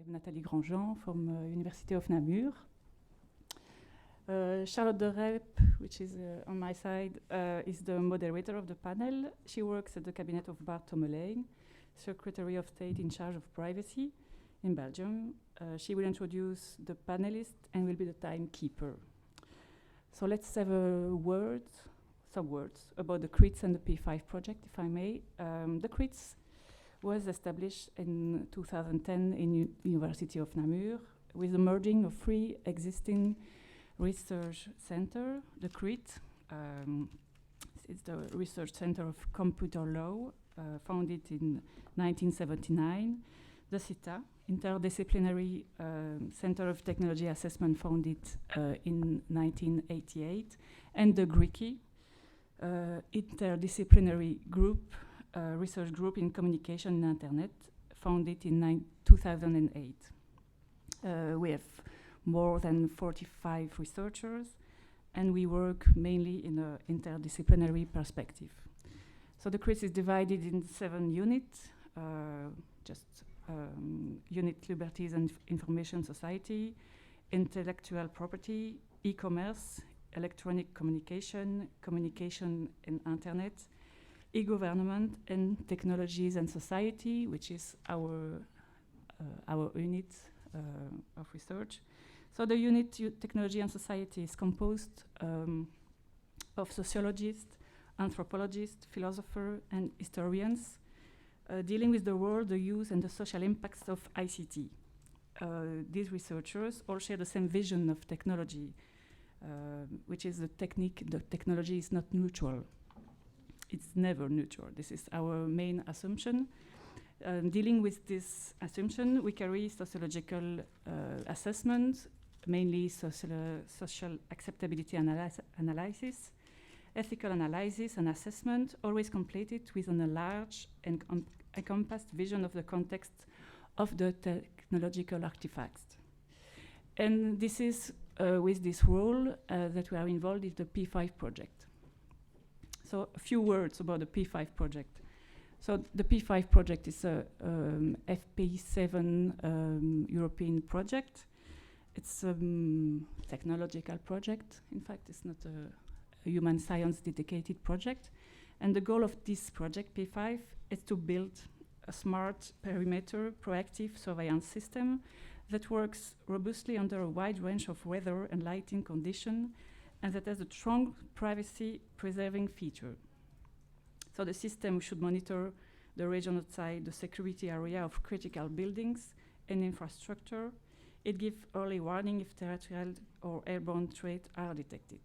I'm Nathalie Grandjean from University of Namur. Charlotte Dereppe, which is on my side, is the moderator of the panel. She works at the cabinet of Bart Tommelein, Secretary of State in charge of privacy in Belgium. She will introduce the panelists and will be the timekeeper. So let's have some words about the CRIDS and the P5 project, if I may. The CRIDS was established in 2010 in University of Namur with the merging of 3 existing research centers. The CRIDS is the Research Center of Computer Law, founded in 1979. The CITA, Interdisciplinary Center of Technology Assessment, founded in 1988. And the GRICI, Interdisciplinary Group, Research Group in Communication and Internet, founded in 2008. We have more than 45 researchers, and we work mainly in an interdisciplinary perspective. So the CRIDS is divided in 7 units, Unit Liberties and Information Society, Intellectual Property, E-commerce, Electronic Communication, Communication and Internet, E-government, and Technologies and Society, which is our unit of research. So the unit Technology and Society is composed of sociologists, anthropologists, philosophers, and historians dealing with the world, the use, and the social impacts of ICT. These researchers all share the same vision of technology, which is the technology is not neutral. It's never neutral. This is our main assumption. Dealing with this assumption, we carry sociological assessment, mainly social acceptability analysis, ethical analysis and assessment, always completed within a large and encompassed vision of the context of the technological artifacts. And this is with this role that we are involved in the P5 project. So a few words about the P5 project. So the P5 project is a FP7 European project. It's a technological project. In fact, it's not a human science dedicated project. And the goal of this project, P5, is to build a smart perimeter proactive surveillance system that works robustly under a wide range of weather and lighting conditions, and that has a strong privacy-preserving feature. So the system should monitor the region outside the security area of critical buildings and infrastructure. It gives early warning if terrestrial or airborne threats are detected.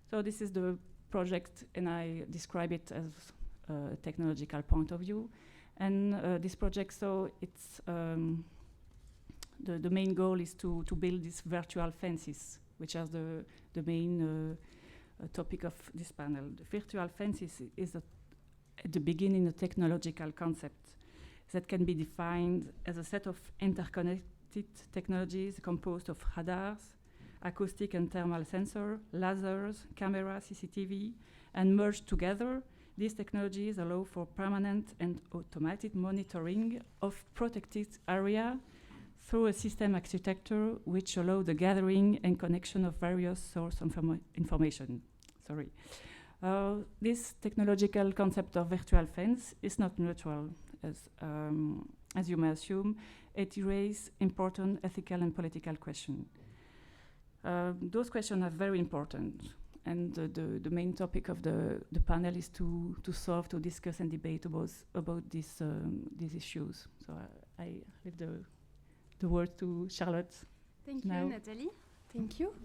So this is the project, and I describe it as a technological point of view. And this project, so it's the main goal is to build these virtual fences, which are the main topic of this panel. The virtual fences is at the beginning a technological concept that can be defined as a set of interconnected technologies composed of radars, acoustic and thermal sensor, lasers, camera, CCTV, and merged together. These technologies allow for permanent and automated monitoring of protected area through a system architecture which allow the gathering and connection of various source information. This technological concept of virtual fence is not neutral, as you may assume. It raises important ethical and political questions. Those questions are very important, and the main topic of the panel is to solve, to discuss and debate about these issues. So I leave the word to Charlotte. Thank you, Nathalie. Thank you.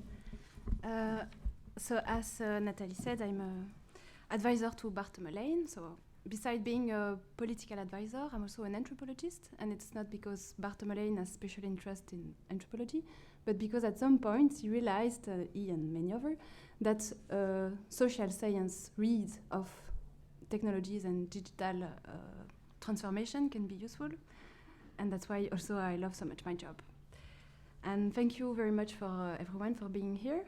So as Nathalie said, I'm an advisor to Bart Tommelein. So besides being a political advisor, I'm also an anthropologist. And it's not because Bart Tommelein has special interest in anthropology, but because at some point he realized, he and many others, that social science read of technologies and digital transformation can be useful. And that's why also I love so much my job. And thank you very much for everyone for being here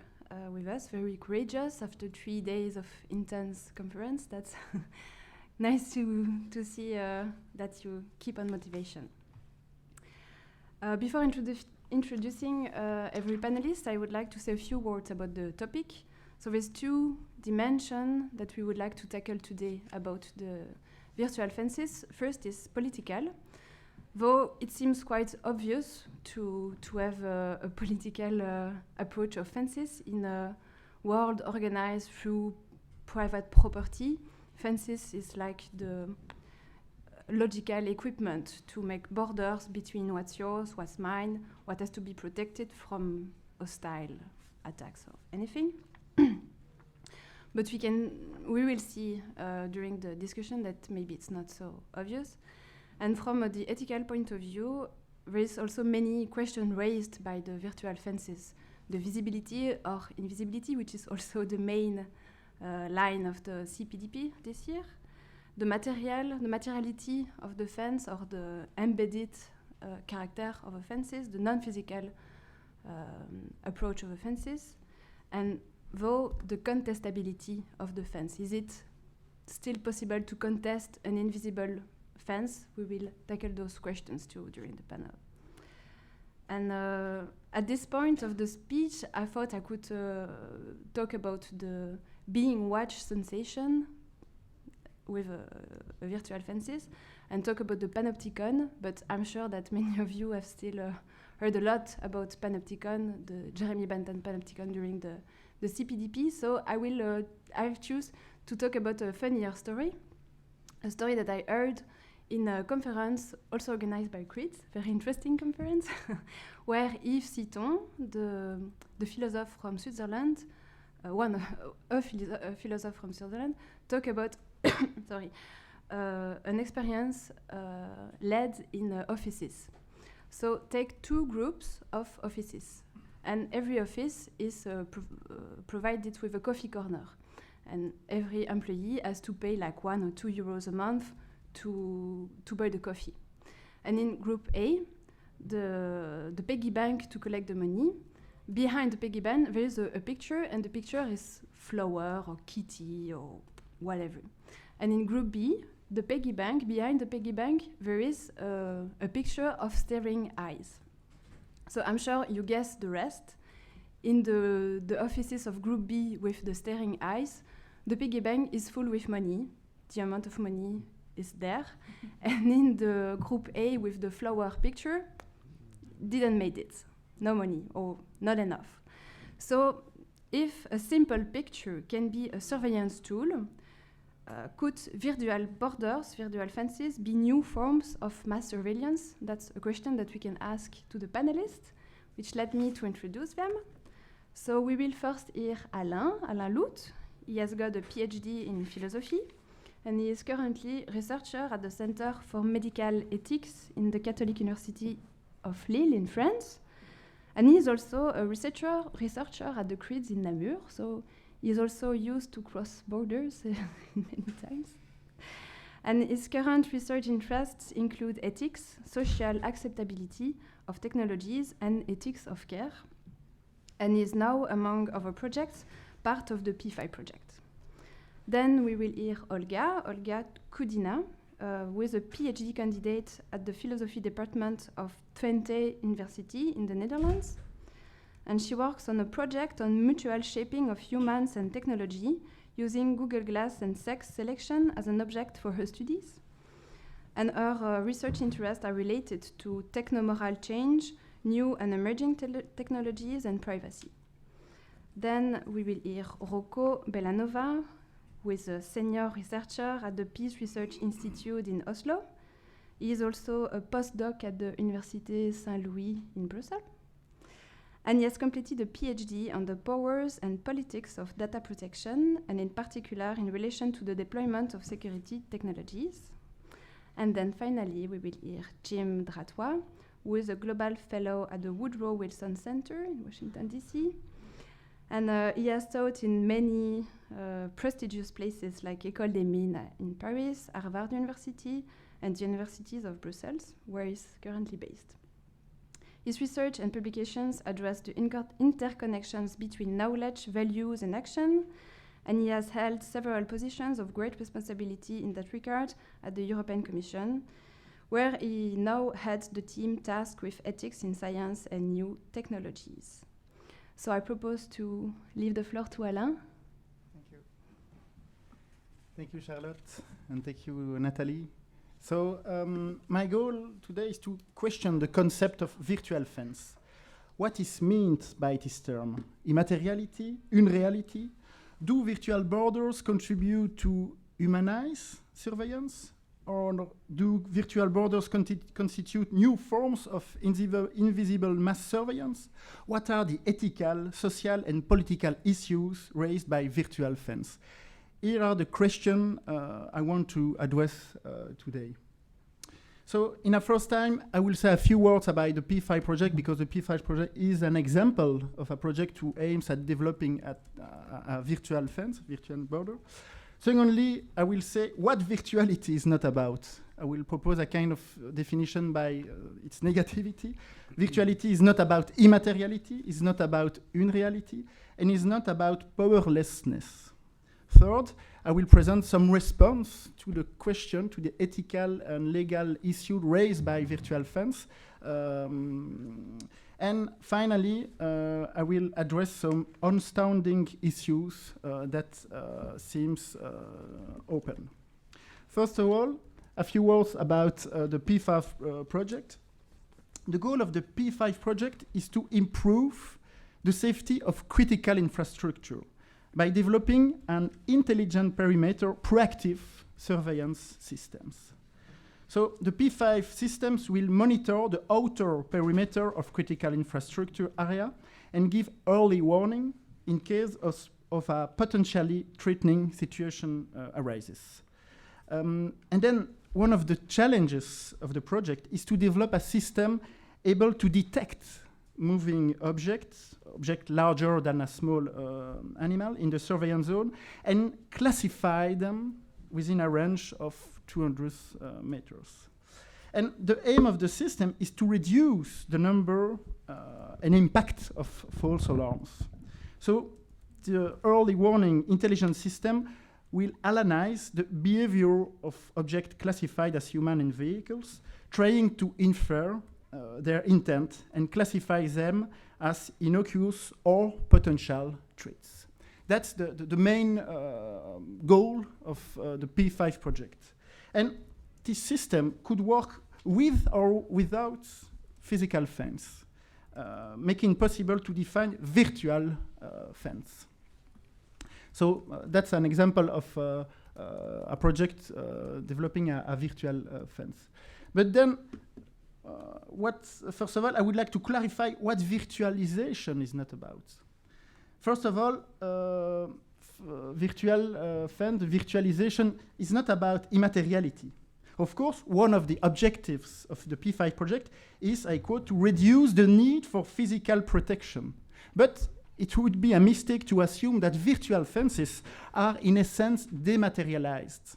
with us. Very courageous after 3 days of intense conference. That's nice to see that you keep on motivation. Before introducing every panelist, I would like to say a few words about the topic. So there's two dimensions that we would like to tackle today about the virtual fences. First is political, though it seems quite obvious to have a political approach of fences in a world organized through private property. Fences is like the logical equipment to make borders between what's yours, what's mine, what has to be protected from hostile attacks or anything. But we will see during the discussion that maybe it's not so obvious. And from the ethical point of view, there is also many questions raised by the virtual fences. The visibility or invisibility, which is also the main line of the CPDP this year. The materiality of the fence or the embedded character of the fences, the non-physical approach of the fences, and though the contestability of the fence. Is it still possible to contest an invisible fence? We will tackle those questions too during the panel. And at this point of the speech, I thought I could talk about the being watched sensation with virtual fences and talk about the panopticon, but I'm sure that many of you have still heard a lot about panopticon, the Jeremy Bentham panopticon during the CPDP, so I've choose to talk about a funnier story, a story that I heard in a conference also organized by CRIDS, very interesting conference, where Yves Citon, the philosopher from Switzerland, a philosopher from Switzerland, talk about an experience led in offices. So take two groups of offices, and every office is provided with a coffee corner, and every employee has to pay like €1 or €2 a month to buy the coffee. And in group A, the piggy bank to collect the money. Behind the piggy bank, there is a picture, and the picture is flower or kitty or whatever. And in group B, the piggy bank, behind the piggy bank, there is a picture of staring eyes. So I'm sure you guessed the rest. In the offices of group B with the staring eyes, the piggy bank is full with money. The amount of money is there. And in the group A with the flower picture, didn't make it. No money, or not enough. So if a simple picture can be a surveillance tool, could virtual borders, virtual fences, be new forms of mass surveillance? That's a question that we can ask to the panelists, which led me to introduce them. So we will first hear Alain Loute. He has got a PhD in philosophy, and he is currently researcher at the Center for Medical Ethics in the Catholic University of Lille in France. And he is also a researcher at the CRIDS in Namur, so he is also used to cross borders many times. And his current research interests include ethics, social acceptability of technologies, and ethics of care. And he is now, among other projects, part of the P5 project. Then we will hear Olga Kudina, who is a PhD candidate at the philosophy department of Twente University in the Netherlands. And she works on a project on mutual shaping of humans and technology using Google Glass and sex selection as an object for her studies. And her research interests are related to techno-moral change, new and emerging technologies, and privacy. Then we will hear Rocco Bellanova, who is a senior researcher at the Peace Research Institute in Oslo. He is also a postdoc at the Université Saint-Louis in Brussels. And he has completed a PhD on the powers and politics of data protection, and in particular in relation to the deployment of security technologies. And then finally, we will hear Jim Dratwa, who is a global fellow at the Woodrow Wilson Center in Washington, D.C. And he has taught in many prestigious places like École des Mines in Paris, Harvard University, and the universities of Brussels, where he is currently based. His research and publications address the interconnections between knowledge, values, and action, and he has held several positions of great responsibility in that regard at the European Commission, where he now heads the team tasked with ethics in science and new technologies. So I propose to leave the floor to Alain. Thank you. Thank you, Charlotte, and thank you, Nathalie. So my goal today is to question the concept of virtual fence. What is meant by this term? Immateriality, unreality? Do virtual borders contribute to humanize surveillance? Or do virtual borders constitute new forms of invisible mass surveillance? What are the ethical, social, and political issues raised by virtual fence? Here are the questions I want to address today. So in a first time, I will say a few words about the P5 project, because the P5 project is an example of a project who aims at developing a virtual fence, virtual border. Secondly, I will say what virtuality is not about. I will propose a kind of definition by its negativity. Virtuality is not about immateriality, is not about unreality, and is not about powerlessness. Third, I will present some response to the question, to the ethical and legal issue raised by virtual fence. And finally, I will address some astounding issues that seems open. First of all, a few words about the P5 project. The goal of the P5 project is to improve the safety of critical infrastructure by developing an intelligent perimeter proactive surveillance systems. So the P5 systems will monitor the outer perimeter of critical infrastructure area and give early warning in case of a potentially threatening situation arises. And then one of the challenges of the project is to develop a system able to detect moving objects larger than a small animal in the surveillance zone, and classify them within a range of 200 meters. And the aim of the system is to reduce the number and impact of false alarms. So the early warning intelligence system will analyze the behavior of objects classified as human in vehicles, trying to infer their intent and classify them as innocuous or potential threats. That's the main goal of the P5 project. And this system could work with or without physical fence, making possible to define virtual fence. So that's an example of a project developing a virtual fence. But then, first of all, I would like to clarify what virtualization is not about. First of all, virtual fence, virtualization is not about immateriality. Of course, one of the objectives of the P5 project is, I quote, to reduce the need for physical protection. But it would be a mistake to assume that virtual fences are, in a sense, dematerialized.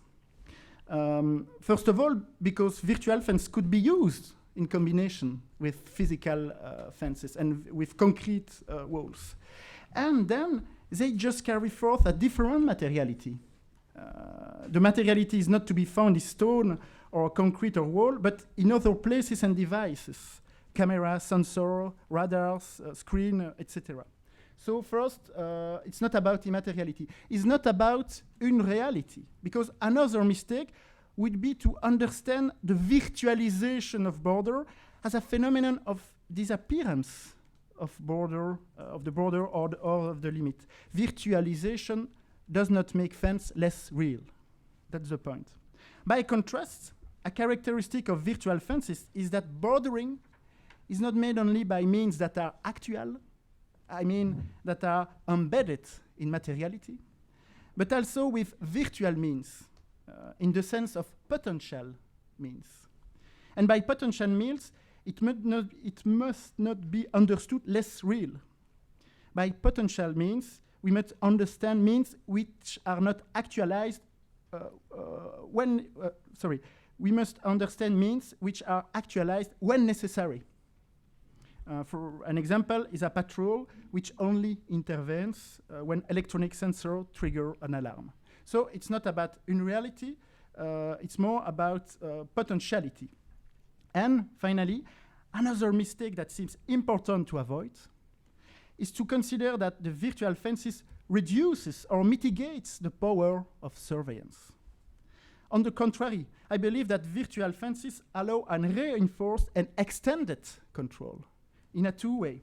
First of all, because virtual fence could be used in combination with physical fences and with concrete walls. And then they just carry forth a different materiality. The materiality is not to be found in stone or concrete or wall, but in other places and devices, camera, sensor, radars, screen, etc. So first, it's not about immateriality. It's not about unreality, because another mistake would be to understand the virtualization of border as a phenomenon of disappearance of the border or of the limit. Virtualization does not make fence less real. That's the point. By contrast, a characteristic of virtual fences is that bordering is not made only by means that are actual, that are embedded in materiality, but also with virtual means, in the sense of potential means. And by potential means, it must not be understood less real. By potential means, we must understand means which are not actualized we must understand means which are actualized when necessary. For an example is a patrol which only intervenes when electronic sensor trigger an alarm. So it's not about unreality, it's more about potentiality. And finally, another mistake that seems important to avoid is to consider that the virtual fences reduces or mitigates the power of surveillance. On the contrary, I believe that virtual fences allow a reinforced and extended control in a two-way.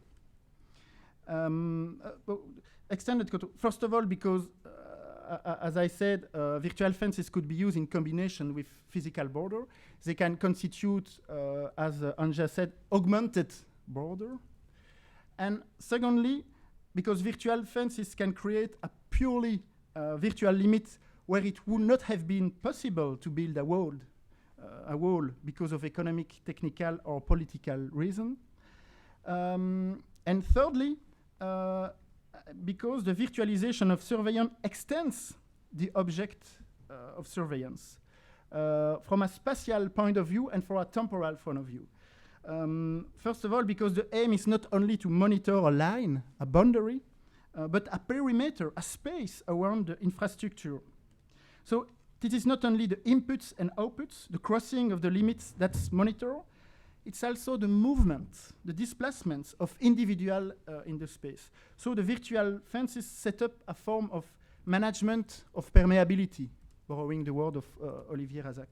Extended control, first of all, because, as I said, virtual fences could be used in combination with physical border. They can constitute, as Anja said, augmented border. And secondly, because virtual fences can create a purely virtual limit where it would not have been possible to build a wall because of economic, technical, or political reason. And thirdly, because the virtualization of surveillance extends the object of surveillance from a spatial point of view and from a temporal point of view. First of all, because the aim is not only to monitor a line, a boundary, but a perimeter, a space around the infrastructure. So this is not only the inputs and outputs, the crossing of the limits that's monitored, it's also the movement, the displacements of individual in the space. So the virtual fences set up a form of management of permeability, borrowing the word of Olivier Razac.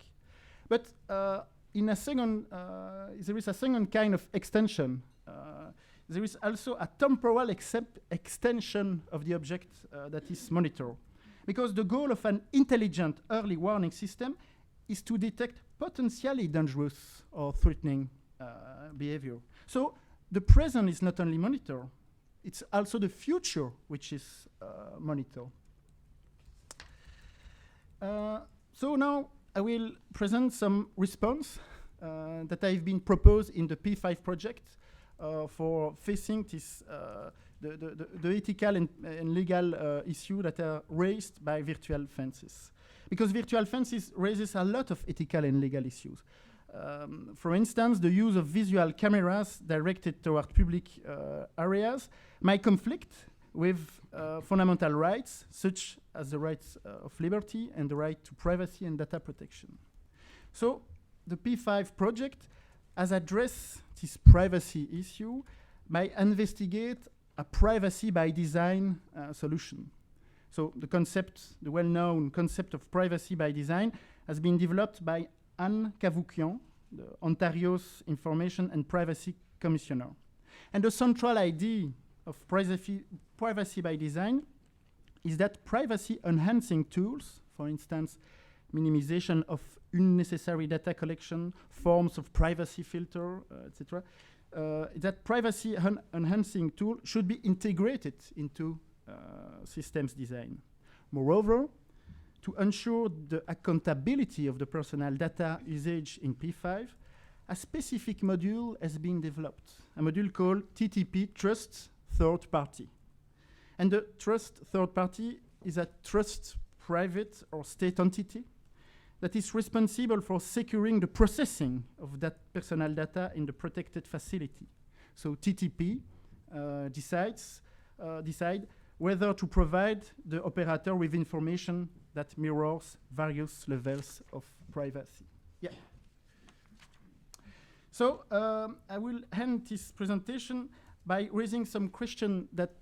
But in a second, there is a second kind of extension. There is also a temporal extension of the object that is monitored. Because the goal of an intelligent early warning system is to detect potentially dangerous or threatening behavior. So the present is not only monitored, it's also the future which is monitored. So now I will present some response that have been proposed in the P5 project for facing this the ethical and legal issue that are raised by virtual fences. Because virtual fences raises a lot of ethical and legal issues. For instance, the use of visual cameras directed toward public areas might conflict with fundamental rights, such as the rights of liberty and the right to privacy and data protection. So the P5 project has addressed this privacy issue by investigate a privacy by design solution. So the concept, the well-known concept of privacy by design has been developed by Anne Cavoukian, the Ontario's Information and Privacy Commissioner. And the central idea of privacy by design is that privacy-enhancing tools, for instance, minimization of unnecessary data collection, forms of privacy filter, etc., that privacy-enhancing tool should be integrated into systems design. Moreover, to ensure the accountability of the personal data usage in P5, a specific module has been developed, a module called TTP, Trust Third Party. And the Trust Third Party is a trust private or state entity that is responsible for securing the processing of that personal data in the protected facility. So TTP decide whether to provide the operator with information that mirrors various levels of privacy. Yeah. So I will end this presentation by raising some questions that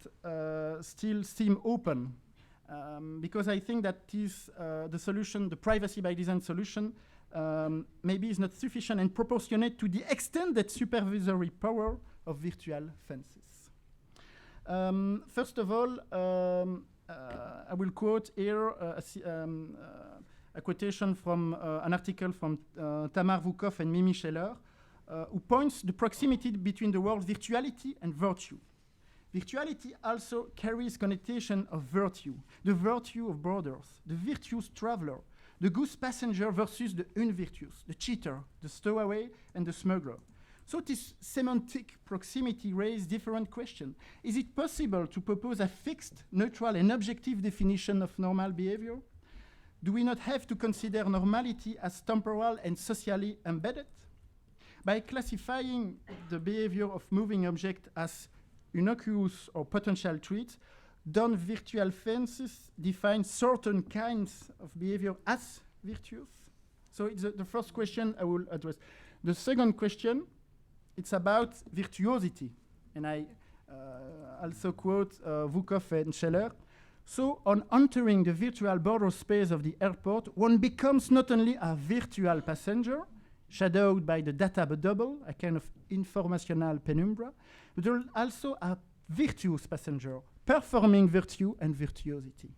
still seem open. Because I think that is the solution, the privacy by design solution, maybe is not sufficient and proportionate to the extended supervisory power of virtual fences. First of all, I will quote here a quotation from an article from Tamar Vukov and Mimi Scheller, who points the proximity between the world virtuality and virtue. Virtuality also carries connotation of virtue, the virtue of borders, the virtuous traveler, the goose passenger versus the unvirtuous, the cheater, the stowaway, and the smuggler. So this semantic proximity raises different questions. Is it possible to propose a fixed, neutral, and objective definition of normal behavior? Do we not have to consider normality as temporal and socially embedded? By classifying the behavior of moving objects as innocuous or potential threats, don't virtual fences define certain kinds of behavior as virtuous? So it's the first question I will address. The second question, it's about virtuosity. And I also quote Vukov and Scheller. So on entering the virtual border space of the airport, one becomes not only a virtual passenger, shadowed by the data double, a kind of informational penumbra, but also a virtuous passenger, performing virtue and virtuosity.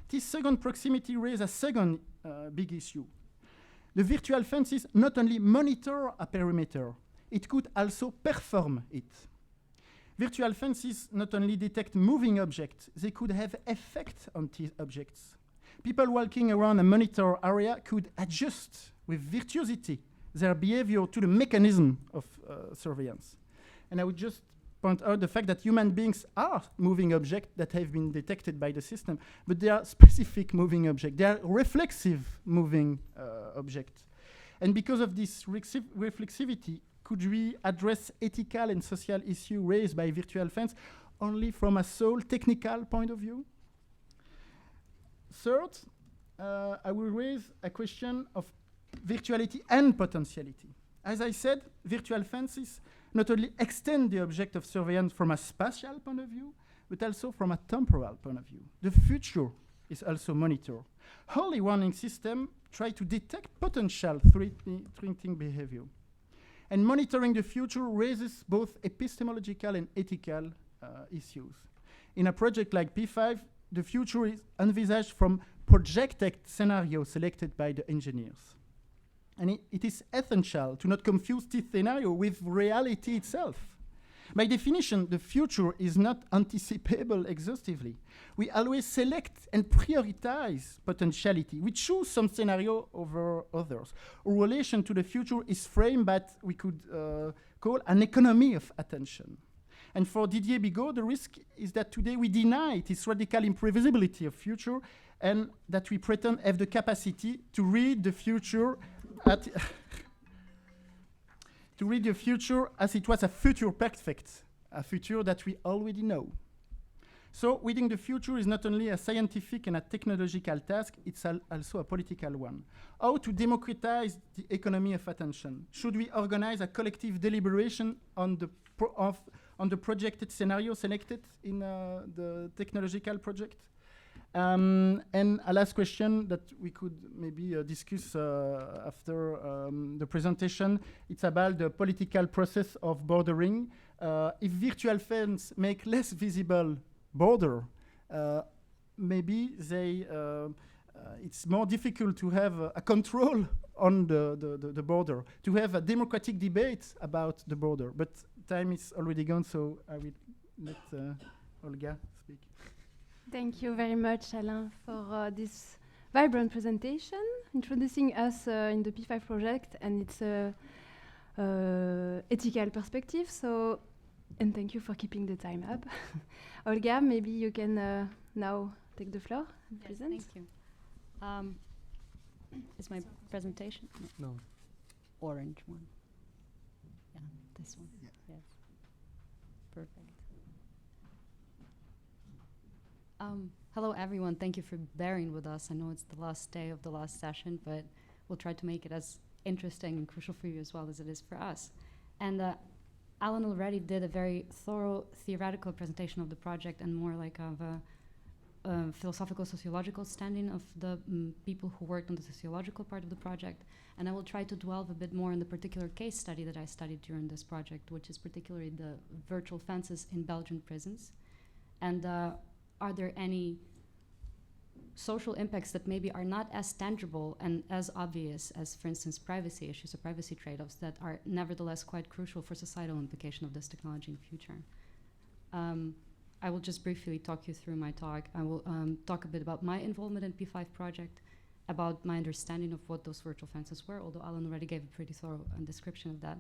This second proximity raises a second big issue. The virtual fences not only monitor a perimeter, it could also perform it. Virtual fences not only detect moving objects, they could have effect on these objects. People walking around a monitor area could adjust with virtuosity their behavior to the mechanism of surveillance. And I would just point out the fact that human beings are moving objects that have been detected by the system, but they are specific moving objects. They are reflexive moving objects. And because of this reflexivity, could we address ethical and social issues raised by virtual fence only from a sole technical point of view? Third, I will raise a question of virtuality and potentiality. As I said, virtual fences not only extend the object of surveillance from a spatial point of view, but also from a temporal point of view. The future is also monitored. Early warning systems try to detect potential threatening behavior. And monitoring the future raises both epistemological and ethical issues. In a project like P5, the future is envisaged from projected scenarios selected by the engineers. And it is essential to not confuse this scenario with reality itself. By definition, the future is not anticipable exhaustively. We always select and prioritize potentiality. We choose some scenario over others. Our relation to the future is framed by what we could call an economy of attention. And for Didier Bigot, the risk is that today we deny this radical imprevisibility of future and that we pretend have the capacity to read the future to read the future as it was a future perfect, a future that we already know. So reading the future is not only a scientific and a technological task, it's also a political one. How to democratize the economy of attention? Should we organize a collective deliberation on the projected scenario selected in the technological project? And a last question that we could maybe discuss after the presentation, it's about the political process of bordering. If virtual fence make less visible border, maybe it's more difficult to have a control on the border, to have a democratic debate about the border. But time is already gone, so I will let Olga speak. Thank you very much, Alain, for this vibrant presentation, introducing us in the P5 project and its ethical perspective. So, and thank you for keeping the time up. Olga, maybe you can now take the floor and present. Thank you. Is my presentation? No. Orange one. Yeah, this one. Yeah. Yes. Perfect. Hello, everyone. Thank you for bearing with us. I know it's the last day of the last session, but we'll try to make it as interesting and crucial for you as well as it is for us. And Alain already did a very thorough theoretical presentation of the project and more like of a philosophical sociological standing of the people who worked on the sociological part of the project. And I will try to delve a bit more in the particular case study that I studied during this project, which is particularly the virtual fences in Belgian prisons. And are there any social impacts that maybe are not as tangible and as obvious as, for instance, privacy issues or privacy trade-offs that are nevertheless quite crucial for societal implication of this technology in the future? I will just briefly talk you through my talk. I will talk a bit about my involvement in P5 project, about my understanding of what those virtual fences were, although Alain already gave a pretty thorough description of that.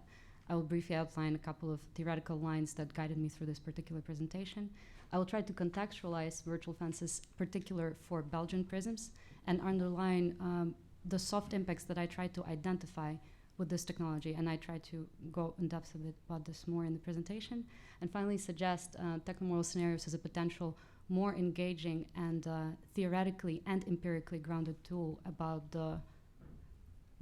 I will briefly outline a couple of theoretical lines that guided me through this particular presentation. I will try to contextualize virtual fences, particular for Belgian prisons, and underline the soft impacts that I try to identify with this technology, and I try to go in depth a bit about this more in the presentation. And finally suggest technomoral scenarios as a potential more engaging and theoretically and empirically grounded tool about the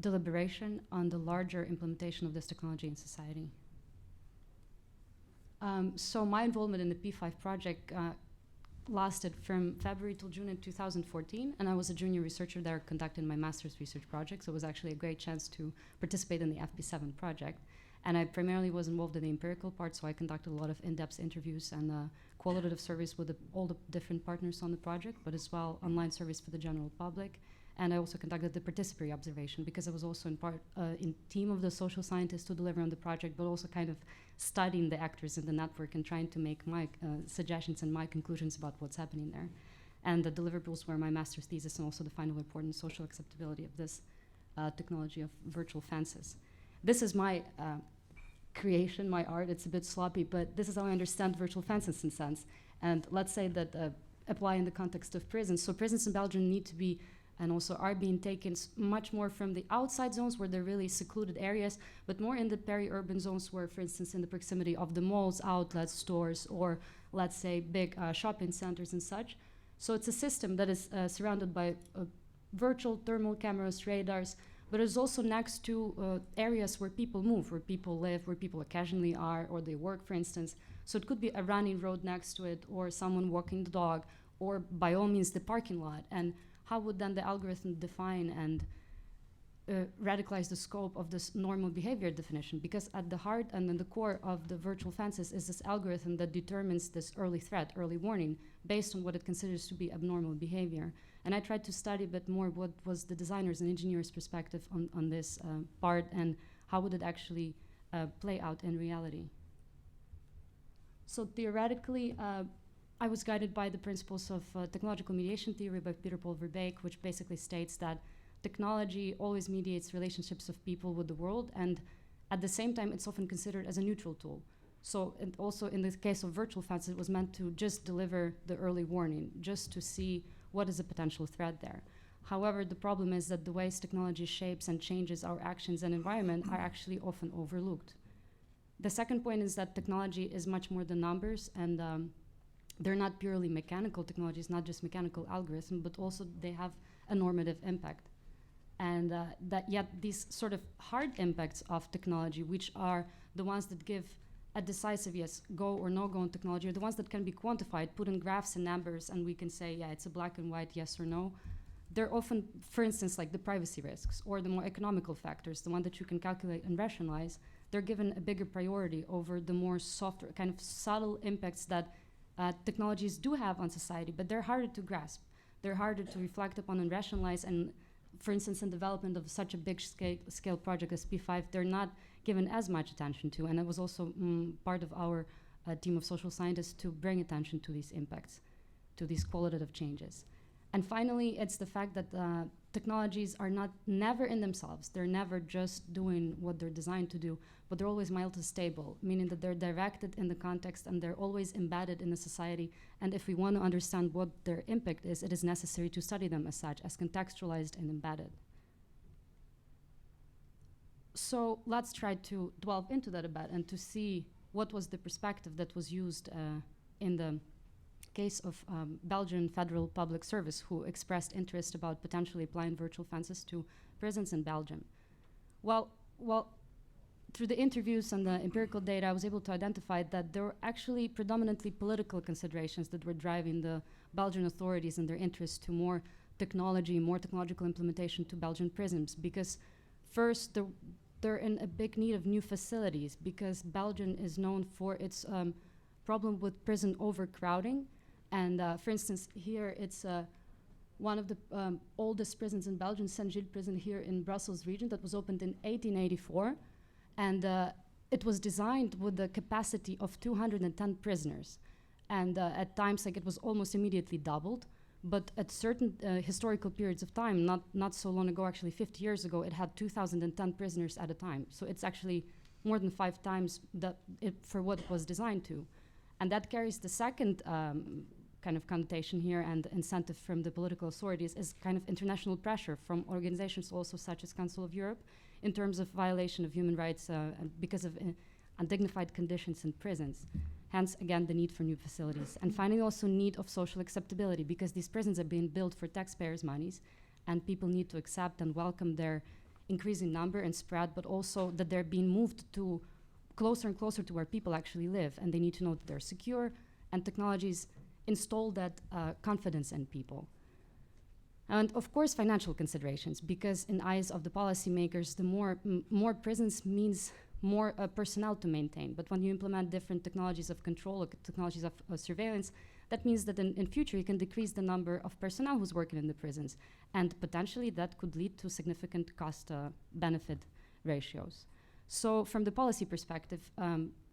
deliberation on the larger implementation of this technology in society. So my involvement in the P5 project lasted from February till June in 2014, and I was a junior researcher there conducting my master's research project, so it was actually a great chance to participate in the FP7 project. And I primarily was involved in the empirical part, so I conducted a lot of in-depth interviews and qualitative surveys with all the different partners on the project, but as well online surveys for the general public. And I also conducted the participatory observation because I was also in team of the social scientists to deliver on the project, but also kind of studying the actors in the network and trying to make my suggestions and my conclusions about what's happening there. And the deliverables were my master's thesis and also the final report on social acceptability of this technology of virtual fences. This is my creation, my art. It's a bit sloppy, but this is how I understand virtual fences in a sense. And let's say that apply in the context of prisons. So prisons in Belgium need to be and also are being taken much more from the outside zones where they're really secluded areas, but more in the peri-urban zones where, for instance, in the proximity of the malls, outlets, stores, or let's say big shopping centers and such. So it's a system that is surrounded by virtual thermal cameras, radars, but it's also next to areas where people move, where people live, where people occasionally are, or they work, for instance. So it could be a running road next to it, or someone walking the dog, or by all means the parking lot. And how would then the algorithm define and radicalize the scope of this normal behavior definition? Because at the heart and in the core of the virtual fences is this algorithm that determines this early threat, early warning, based on what it considers to be abnormal behavior. And I tried to study a bit more what was the designers and engineers' perspective on this part and how would it actually play out in reality. So theoretically, I was guided by the principles of technological mediation theory by Peter Paul Verbeek, which basically states that technology always mediates relationships of people with the world, and at the same time, it's often considered as a neutral tool. So, and also in the case of virtual fences, it was meant to just deliver the early warning, just to see what is a potential threat there. However, the problem is that the ways technology shapes and changes our actions and environment are actually often overlooked. The second point is that technology is much more than numbers, and they're not purely mechanical technologies, not just mechanical algorithms, but also they have a normative impact. And that yet these sort of hard impacts of technology, which are the ones that give a decisive yes, go or no go on technology, are the ones that can be quantified, put in graphs and numbers, and we can say, yeah, it's a black and white yes or no. They're often, for instance, like the privacy risks or the more economical factors, the one that you can calculate and rationalize, they're given a bigger priority over the more softer, kind of subtle impacts that technologies do have on society, but they're harder to grasp. They're harder to reflect upon and rationalize. And for instance, in development of such a big scale project as P5, they're not given as much attention to. And it was also part of our team of social scientists to bring attention to these impacts, to these qualitative changes. And finally, it's the fact that technologies are never in themselves. They're never just doing what they're designed to do, but they're always mildly stable, meaning that they're directed in the context and they're always embedded in the society. And if we want to understand what their impact is, it is necessary to study them as such, as contextualized and embedded. So let's try to delve into that a bit and to see what was the perspective that was used in the case of Belgian Federal Public Service, who expressed interest about potentially applying virtual fences to prisons in Belgium. Well, through the interviews and the empirical data, I was able to identify that there were actually predominantly political considerations that were driving the Belgian authorities and their interest to more technology, more technological implementation to Belgian prisons. Because first, they're in a big need of new facilities, because Belgium is known for its problem with prison overcrowding. And for instance, here it's one of the oldest prisons in Belgium, Saint-Gilles prison here in Brussels region, that was opened in 1884. And it was designed with the capacity of 210 prisoners. And at times, like, it was almost immediately doubled. But at certain historical periods of time, not so long ago, actually 50 years ago, it had 2,010 prisoners at a time. So it's actually more than 5 times for what it was designed to. And that carries the second kind of connotation here, and incentive from the political authorities is kind of international pressure from organizations also such as Council of Europe in terms of violation of human rights and because of undignified conditions in prisons. Hence, again, the need for new facilities. And finally, also need of social acceptability, because these prisons are being built for taxpayers' monies, and people need to accept and welcome their increasing number and spread, but also that they're being moved to closer and closer to where people actually live, and they need to know that they're secure, and technologies install that confidence in people. And of course, financial considerations, because in eyes of the policymakers, the more prisons means more personnel to maintain. But when you implement different technologies of control or technologies of surveillance, that means that in future you can decrease the number of personnel who's working in the prisons. And potentially that could lead to significant cost-benefit ratios. So from the policy perspective,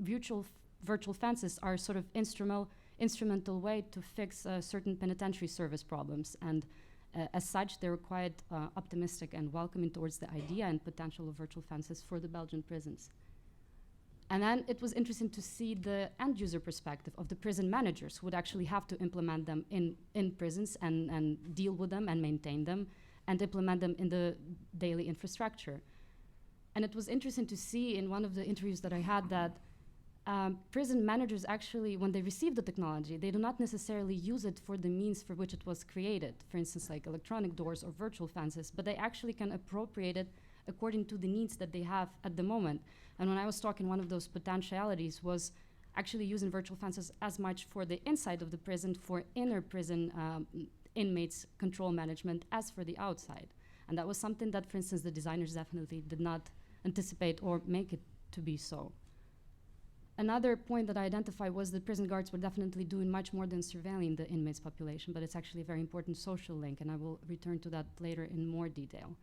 virtual fences are sort of instrumental way to fix certain penitentiary service problems. And as such, they're quite optimistic and welcoming towards the idea and potential of virtual fences for the Belgian prisons. And then it was interesting to see the end user perspective of the prison managers who would actually have to implement them in prisons and deal with them and maintain them and implement them in the daily infrastructure. And it was interesting to see in one of the interviews that I had that prison managers actually, when they receive the technology, they do not necessarily use it for the means for which it was created, for instance, like electronic doors or virtual fences, but they actually can appropriate it according to the needs that they have at the moment. And when I was talking, one of those potentialities was actually using virtual fences as much for the inside of the prison, for inner prison inmates control management, as for the outside. And that was something that, for instance, the designers definitely did not anticipate or make it to be so. Another point that I identified was that prison guards were definitely doing much more than surveilling the inmates population, but it's actually a very important social link, and I will return to that later in more detail.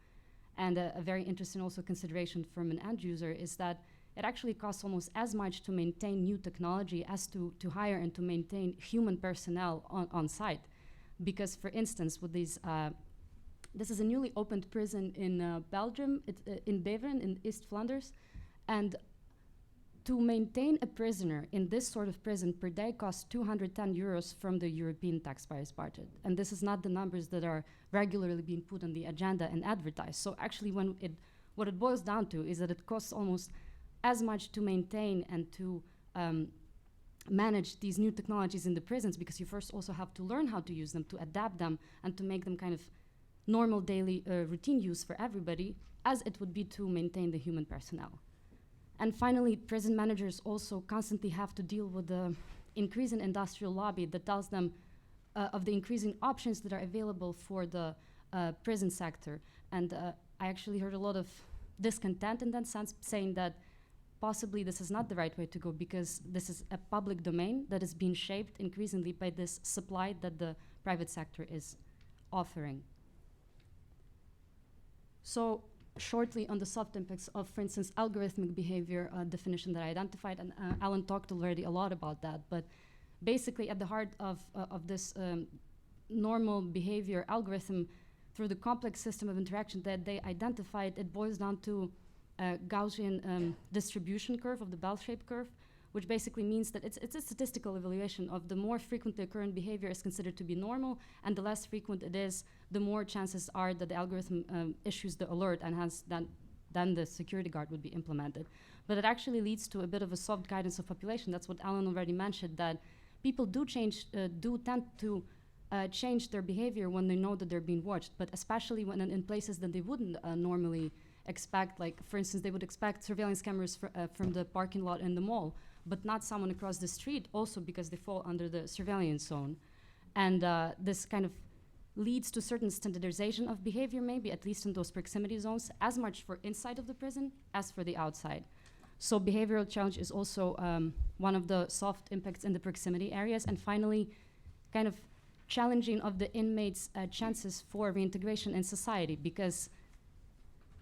And a very interesting also consideration from an end user is that it actually costs almost as much to maintain new technology as to hire and to maintain human personnel on site. Because, for instance, with these, this is a newly opened prison in Belgium, in Beveren, in East Flanders, and to maintain a prisoner in this sort of prison per day costs 210 euros from the European taxpayers' budget. And this is not the numbers that are regularly being put on the agenda and advertised. So actually what it boils down to is that it costs almost as much to maintain and to manage these new technologies in the prisons, because you first also have to learn how to use them, to adapt them, and to make them kind of normal daily routine use for everybody, as it would be to maintain the human personnel. And finally, prison managers also constantly have to deal with the increasing industrial lobby that tells them of the increasing options that are available for the prison sector. And I actually heard a lot of discontent in that sense, saying that possibly this is not the right way to go, because this is a public domain that is being shaped increasingly by this supply that the private sector is offering. So shortly on the soft impacts of, for instance, algorithmic behavior definition that I identified, and Alain talked already a lot about that, but basically at the heart of this normal behavior algorithm, through the complex system of interaction that they identified, it boils down to a Gaussian distribution curve of the bell-shaped curve, which basically means that it's a statistical evaluation of the more frequently occurring behavior is considered to be normal, and the less frequent it is, the more chances are that the algorithm issues the alert and has then the security guard would be implemented. But it actually leads to a bit of a soft guidance of population. That's what Alain already mentioned, that people do tend to change their behavior when they know that they're being watched, but especially when in places that they wouldn't normally expect, like for instance, they would expect surveillance cameras from the parking lot in the mall, but not someone across the street, also because they fall under the surveillance zone. And this kind of leads to certain standardization of behavior, maybe, at least in those proximity zones, as much for inside of the prison as for the outside. So behavioral challenge is also one of the soft impacts in the proximity areas. And finally, kind of challenging of the inmates' chances for reintegration in society, because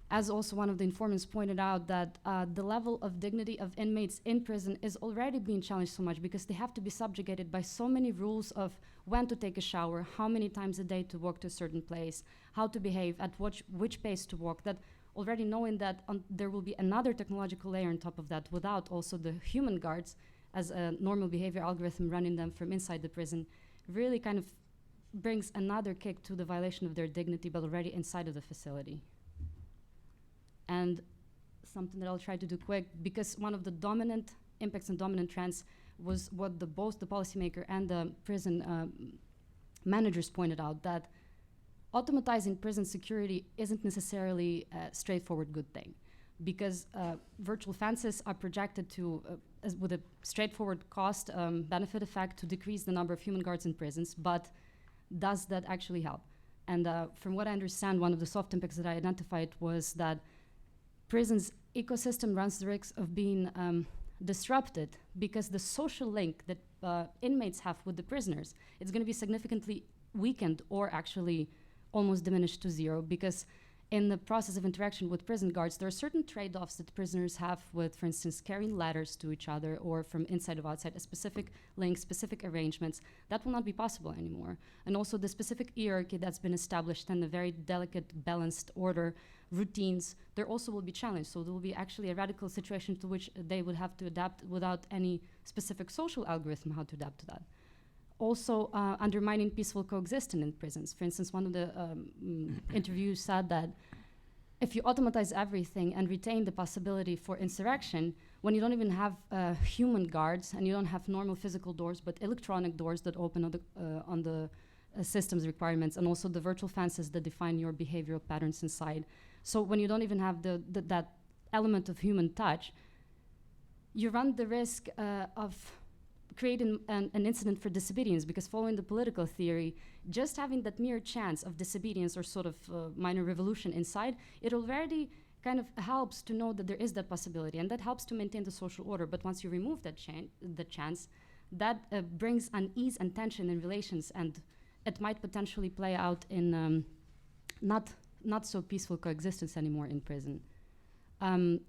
as also one of the informants pointed out, that the level of dignity of inmates in prison is already being challenged so much, because they have to be subjugated by so many rules of when to take a shower, how many times a day to walk to a certain place, how to behave, at which pace to walk, that already knowing that there will be another technological layer on top of that, without also the human guards as a normal behavior algorithm running them from inside the prison, really kind of brings another kick to the violation of their dignity, but already inside of the facility. And something that I'll try to do quick, because one of the dominant impacts and dominant trends was what both the policymaker and the prison managers pointed out, that automatizing prison security isn't necessarily a straightforward good thing, because virtual fences are projected to, with a straightforward cost benefit effect, to decrease the number of human guards in prisons, but does that actually help? And from what I understand, one of the soft impacts that I identified was that prisons ecosystem runs the risk of being disrupted, because the social link that inmates have with the prisoners, it's going to be significantly weakened or actually almost diminished to zero, because in the process of interaction with prison guards, there are certain trade-offs that prisoners have with, for instance, carrying letters to each other, or from inside or outside, a specific link, specific arrangements. That will not be possible anymore. And also the specific hierarchy that's been established in a very delicate, balanced order, routines, there also will be challenged. So there will be actually a radical situation to which they would have to adapt without any specific social algorithm how to adapt to that. Also, undermining peaceful coexistence in prisons. For instance, one of the interviews said that if you automatize everything and retain the possibility for insurrection, when you don't even have human guards and you don't have normal physical doors, but electronic doors that open on the system's requirements, and also the virtual fences that define your behavioral patterns inside. So when you don't even have that element of human touch, you run the risk of creating an incident for disobedience, because following the political theory, just having that mere chance of disobedience or sort of minor revolution inside, it already kind of helps to know that there is that possibility, and that helps to maintain the social order. But once you remove that chance, that brings unease and tension in relations, and it might potentially play out in not so peaceful coexistence anymore in prison.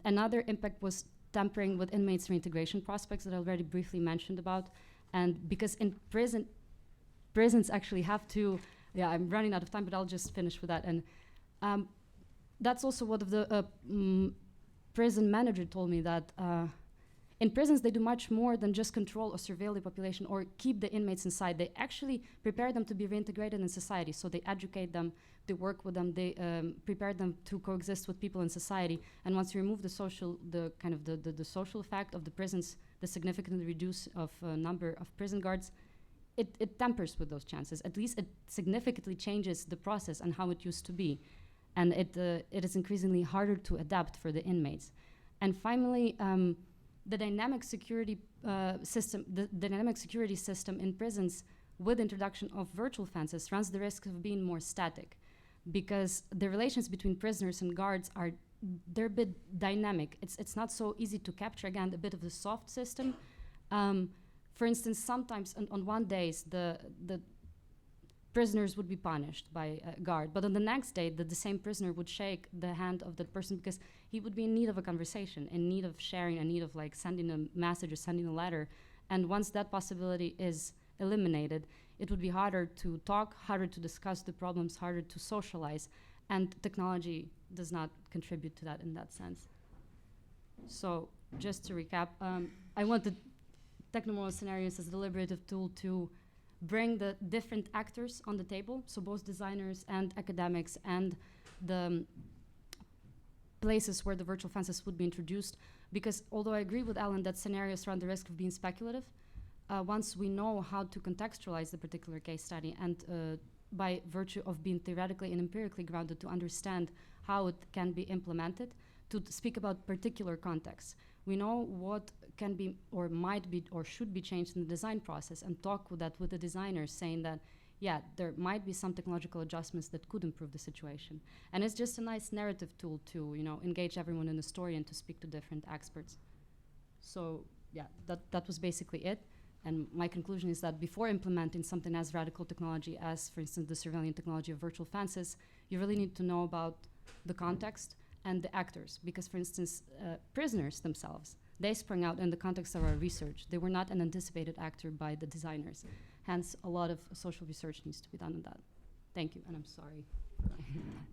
Another impact was tampering with inmates' reintegration prospects that I already briefly mentioned about. And because in prisons actually have to, I'm running out of time, but I'll just finish with that. And that's also what the prison manager told me, that in prisons they do much more than just control or surveil the population or keep the inmates inside. They actually prepare them to be reintegrated in society. So they educate them, they work with them, they prepare them to coexist with people in society. And once you remove the social effect of the prisons, the significantly reduce of number of prison guards, it tampers with those chances. At least it significantly changes the process and how it used to be. And it is increasingly harder to adapt for the inmates. And finally, the dynamic security system in prisons with introduction of virtual fences runs the risk of being more static, because the relations between prisoners and guards they're a bit dynamic. It's not so easy to capture, again, a bit of the soft system. For instance, sometimes on one day the prisoners would be punished by a guard, but on the next day the same prisoner would shake the hand of that person because he would be in need of a conversation, in need of sharing, in need of like sending a message or sending a letter. And once that possibility is eliminated, it would be harder to talk, harder to discuss the problems, harder to socialize, and technology does not contribute to that in that sense. So just to recap, I wanted technomoral scenarios as a deliberative tool to bring the different actors on the table, so both designers and academics and the places where the virtual fences would be introduced. Because although I agree with Alain that scenarios run the risk of being speculative, once we know how to contextualize the particular case study and by virtue of being theoretically and empirically grounded to understand how it can be implemented, to speak about particular contexts. We know what can be or might be or should be changed in the design process, and talk with the designers, saying that, yeah, there might be some technological adjustments that could improve the situation. And it's just a nice narrative tool to, engage everyone in the story and to speak to different experts. So yeah, that was basically it. And my conclusion is that before implementing something as radical technology as, for instance, the surveillance technology of virtual fences, you really need to know about the context and the actors. Because, for instance, prisoners themselves, they sprang out in the context of our research. They were not an anticipated actor by the designers. Hence, a lot of social research needs to be done on that. Thank you, and I'm sorry.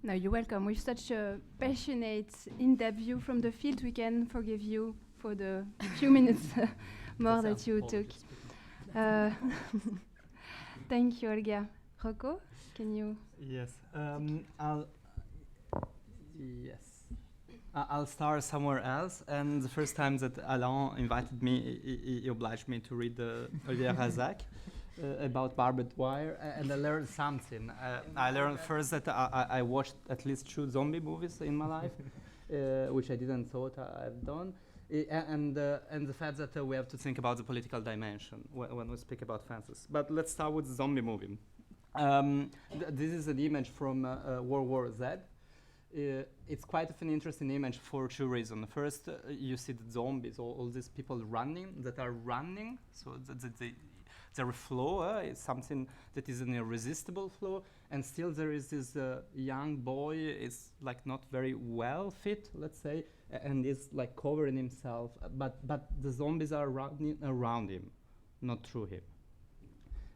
No, you're welcome. With such a passionate, in-depth view from the field, we can forgive you for the few minutes more that you took. Thank you, Olga. Rocco, can you? Yes. I'll start somewhere else. And the first time that Alain invited me, he obliged me to read Olivier Razac. about barbed wire, and I learned something. I learned first that I watched at least 2 zombie movies in my life, which I didn't thought I've done. And the fact that we have to think about the political dimension when we speak about fences. But let's start with the zombie movie. This is an image from World War Z. It's quite an interesting image for 2 reasons. First, you see the zombies, all these people that are running. So their flow is something that is an irresistible flow, and still there is this young boy is like not very well fit, let's say, and is like covering himself, but the zombies are running around him, not through him.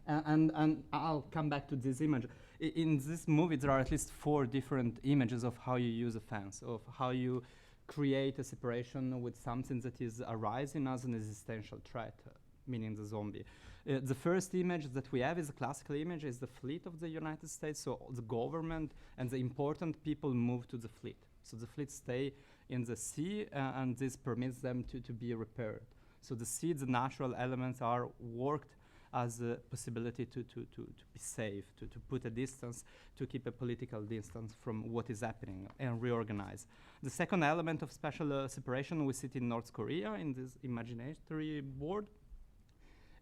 And I'll come back to this image. In this movie, there are at least 4 different images of how you use a fence, of how you create a separation with something that is arising as an existential threat, meaning the zombie. The first image that we have is a classical image, is the fleet of the United States. So the government and the important people move to the fleet. So the fleet stay in the sea, and this permits them to be repaired. So the sea, the natural elements are worked as a possibility to be safe, to put a distance, to keep a political distance from what is happening and reorganize. The second element of special separation we see in North Korea in this imaginary board.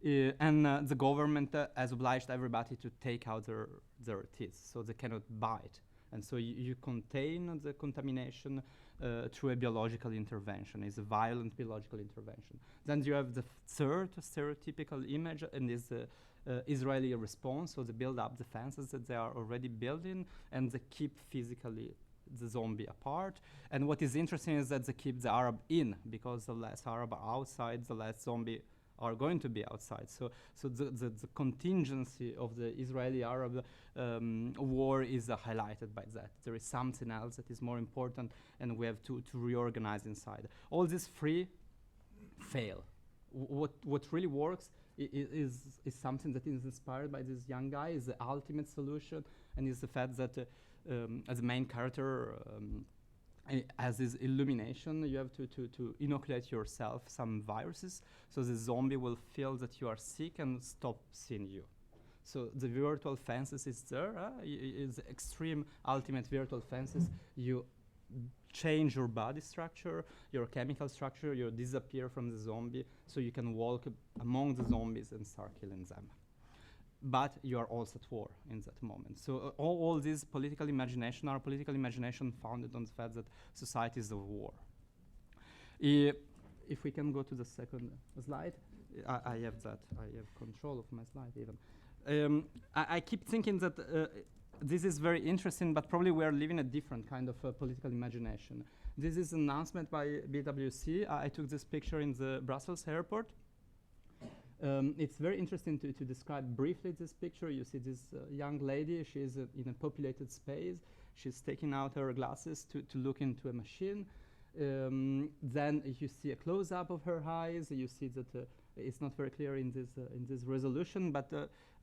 And the government has obliged everybody to take out their teeth, so they cannot bite. And so you contain the contamination through a biological intervention. It's a violent biological intervention. Then you have the third stereotypical image, and is the Israeli response. So they build up the fences that they are already building, and they keep physically the zombie apart. And what is interesting is that they keep the Arab in, because the less Arab are outside, the less zombie are going to be outside. So the contingency of the Israeli-Arab war is highlighted by that. There is something else that is more important, and we have to reorganize inside. All these 3 fail. What really works is something that is inspired by this young guy, is the ultimate solution, and is the fact that as a main character, as this illumination, you have to inoculate yourself some viruses, so the zombie will feel that you are sick and stop seeing you. So the virtual fences is there, is extreme ultimate virtual fences. You change your body structure, your chemical structure, you disappear from the zombie, so you can walk among the zombies and start killing them. But you are also at war in that moment. So all this political imagination, our political imagination founded on the fact that society is a war. If we can go to the second slide, I have that. I have control of my slide even. I keep thinking that this is very interesting, but probably we are living a different kind of political imagination. This is an announcement by BWC. I took this picture in the Brussels airport. It's very interesting to describe briefly this picture. You see this young lady, she's in a populated space. She's taking out her glasses to look into a machine. Then you see a close-up of her eyes. You see that it's not very clear in this resolution, but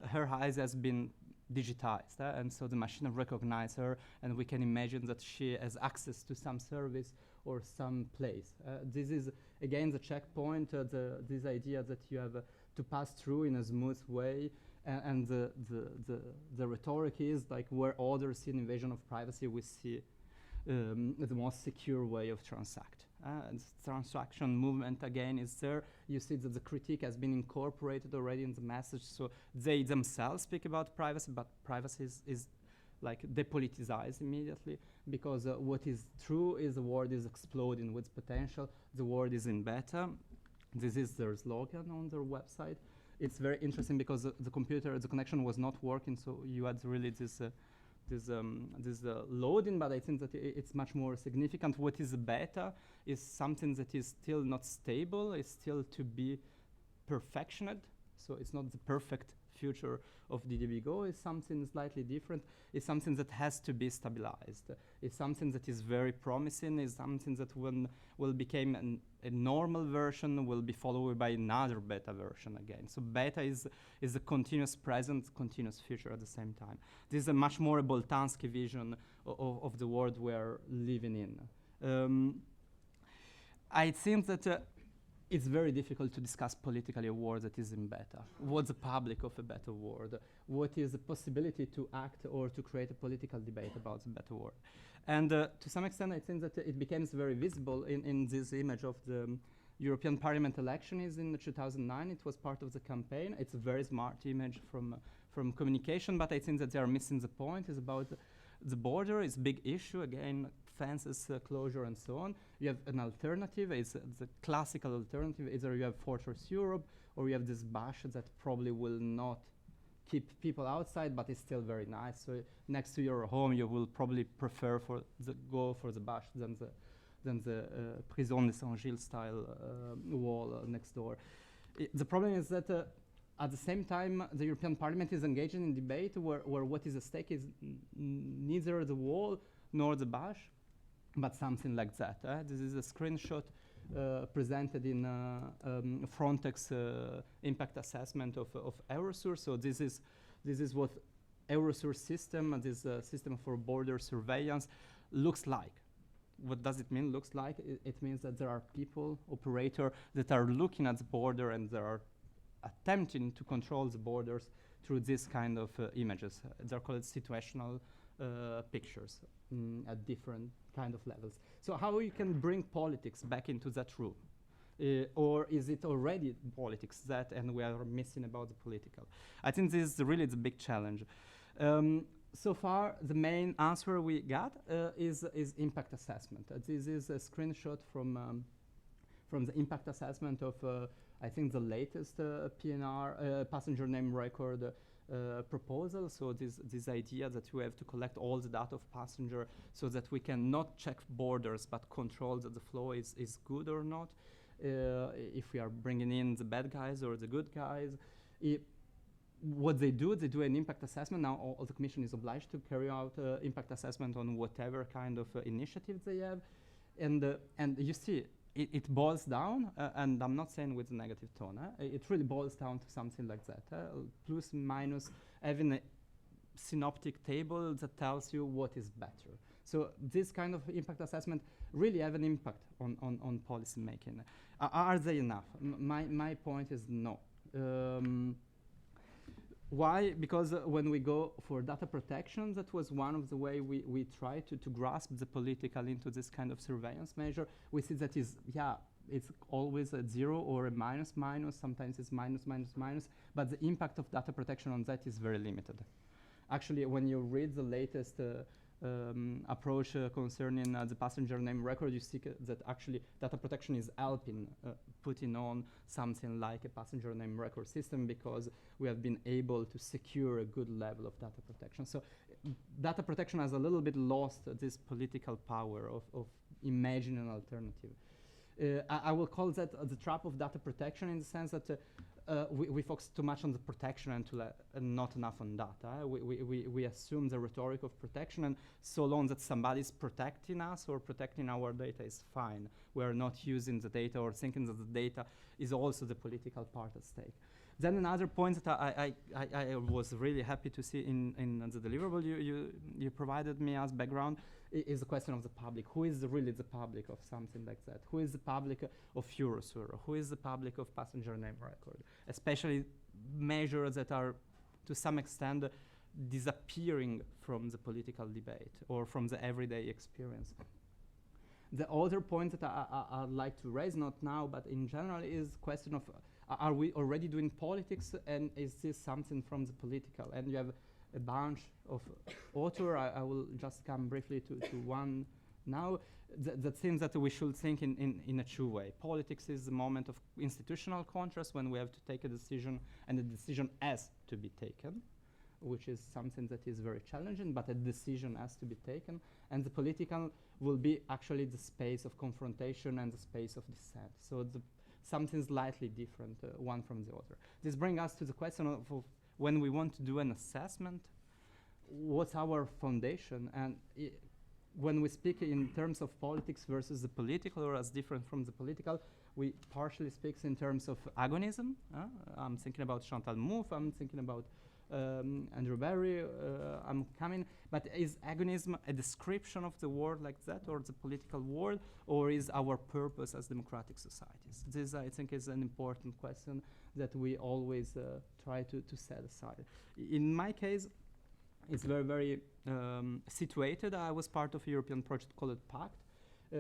her eyes has been digitized, and so the machine recognizes her, and we can imagine that she has access to some service or some place. This is, again, the checkpoint, this idea that you have to pass through in a smooth way, and the rhetoric is like where others see an invasion of privacy, we see the most secure way of transact. Transaction movement again is there. You see that the critique has been incorporated already in the message, so they themselves speak about privacy, but privacy is like depoliticized immediately, because what is true is the world is exploding with potential, the world is in beta. This is their slogan on their website. It's very interesting because the connection was not working, so you had really this loading, but I think that it's much more significant. What is a beta is something that is still not stable, it's still to be perfectioned, so it's not the perfect future of DDB-Go, it's something slightly different, it's something that has to be stabilized, it's something that is very promising, it's something that will become a normal version, will be followed by another beta version again. So beta is a continuous present, continuous future at the same time. This is a much more Boltanski vision of the world we're living in. I think that it's very difficult to discuss politically a world that isn't better. What's the public of a better world? What is the possibility to act or to create a political debate about the better world? And to some extent, I think that it becomes very visible in this image of the European Parliament election is in 2009. It was part of the campaign. It's a very smart image from communication, but I think that they are missing the point. It's about the border. It's a big issue, again, fences, closure, and so on. You have an alternative. It's the classical alternative. Either you have Fortress Europe, or you have this Bash that probably will not keep people outside, but it's still very nice. So next to your home, you will probably prefer go for the Bash than the Prison de Saint-Gilles style wall next door. The problem is that at the same time, the European Parliament is engaging in debate where what is at stake is neither the wall nor the Bash, but something like that. This is a screenshot presented in Frontex impact assessment of Eurosur. So this is what Eurosur system, this system for border surveillance, looks like. What does it mean, looks like? It means that there are people, operators, that are looking at the border and they are attempting to control the borders through this kind of images. They're called situational pictures at different kind of levels. So how you can bring politics back into that room? Or is it already politics that and we are missing about the political? I think this is really the big challenge. So far, the main answer we got is impact assessment. This is a screenshot from the impact assessment of, I think, the latest PNR, passenger name record proposal. So this idea that we have to collect all the data of passenger so that we can not check borders but control that the flow is good or not. If we are bringing in the bad guys or the good guys. What they do an impact assessment. Now all the Commission is obliged to carry out impact assessment on whatever kind of initiatives they have. And you see, it boils down, and I'm not saying with a negative tone, it really boils down to something like that. Plus, minus, having a synoptic table that tells you what is better. So this kind of impact assessment really have an impact on policy making. Are they enough? My point is no. Why? Because when we go for data protection, that was one of the way we try to grasp the political into this kind of surveillance measure. We see that it's always a 0 or a minus, sometimes it's minus, but the impact of data protection on that is very limited. Actually, when you read the latest approach concerning the passenger name record, you see that actually data protection is helping putting on something like a passenger name record system because we have been able to secure a good level of data protection. So data protection has a little bit lost this political power of imagining an alternative. I will call that the trap of data protection in the sense that we focus too much on the protection and not enough on data. We assume the rhetoric of protection, and so long that somebody is protecting us or protecting our data is fine. We are not using the data or thinking that the data is also the political part at stake. Then another point that I was really happy to see in the deliverable you provided me as background is the question of the public. Who is really the public of something like that? Who is the public of Eurosur? Who is the public of passenger name record? Especially measures that are, to some extent, disappearing from the political debate or from the everyday experience. The other point that I'd like to raise, not now, but in general, is the question of are we already doing politics, and is this something from the political? And you have a bunch of authors. I will just come briefly to one now. That seems that we should think in a true way. Politics is the moment of institutional contrast when we have to take a decision, and the decision has to be taken, which is something that is very challenging, but a decision has to be taken. And the political will be actually the space of confrontation and the space of dissent. So something slightly different, one from the other. This brings us to the question of when we want to do an assessment, what's our foundation? And when we speak in terms of politics versus the political, or as different from the political, we partially speak in terms of agonism. I'm thinking about Chantal Mouffe, I'm thinking about Andrew Barry, I'm coming. But is agonism a description of the world like that, or the political world, or is our purpose as democratic societies? This, I think, is an important question that we always try to set aside. In my case, it's very, very situated. I was part of a European project called PACT.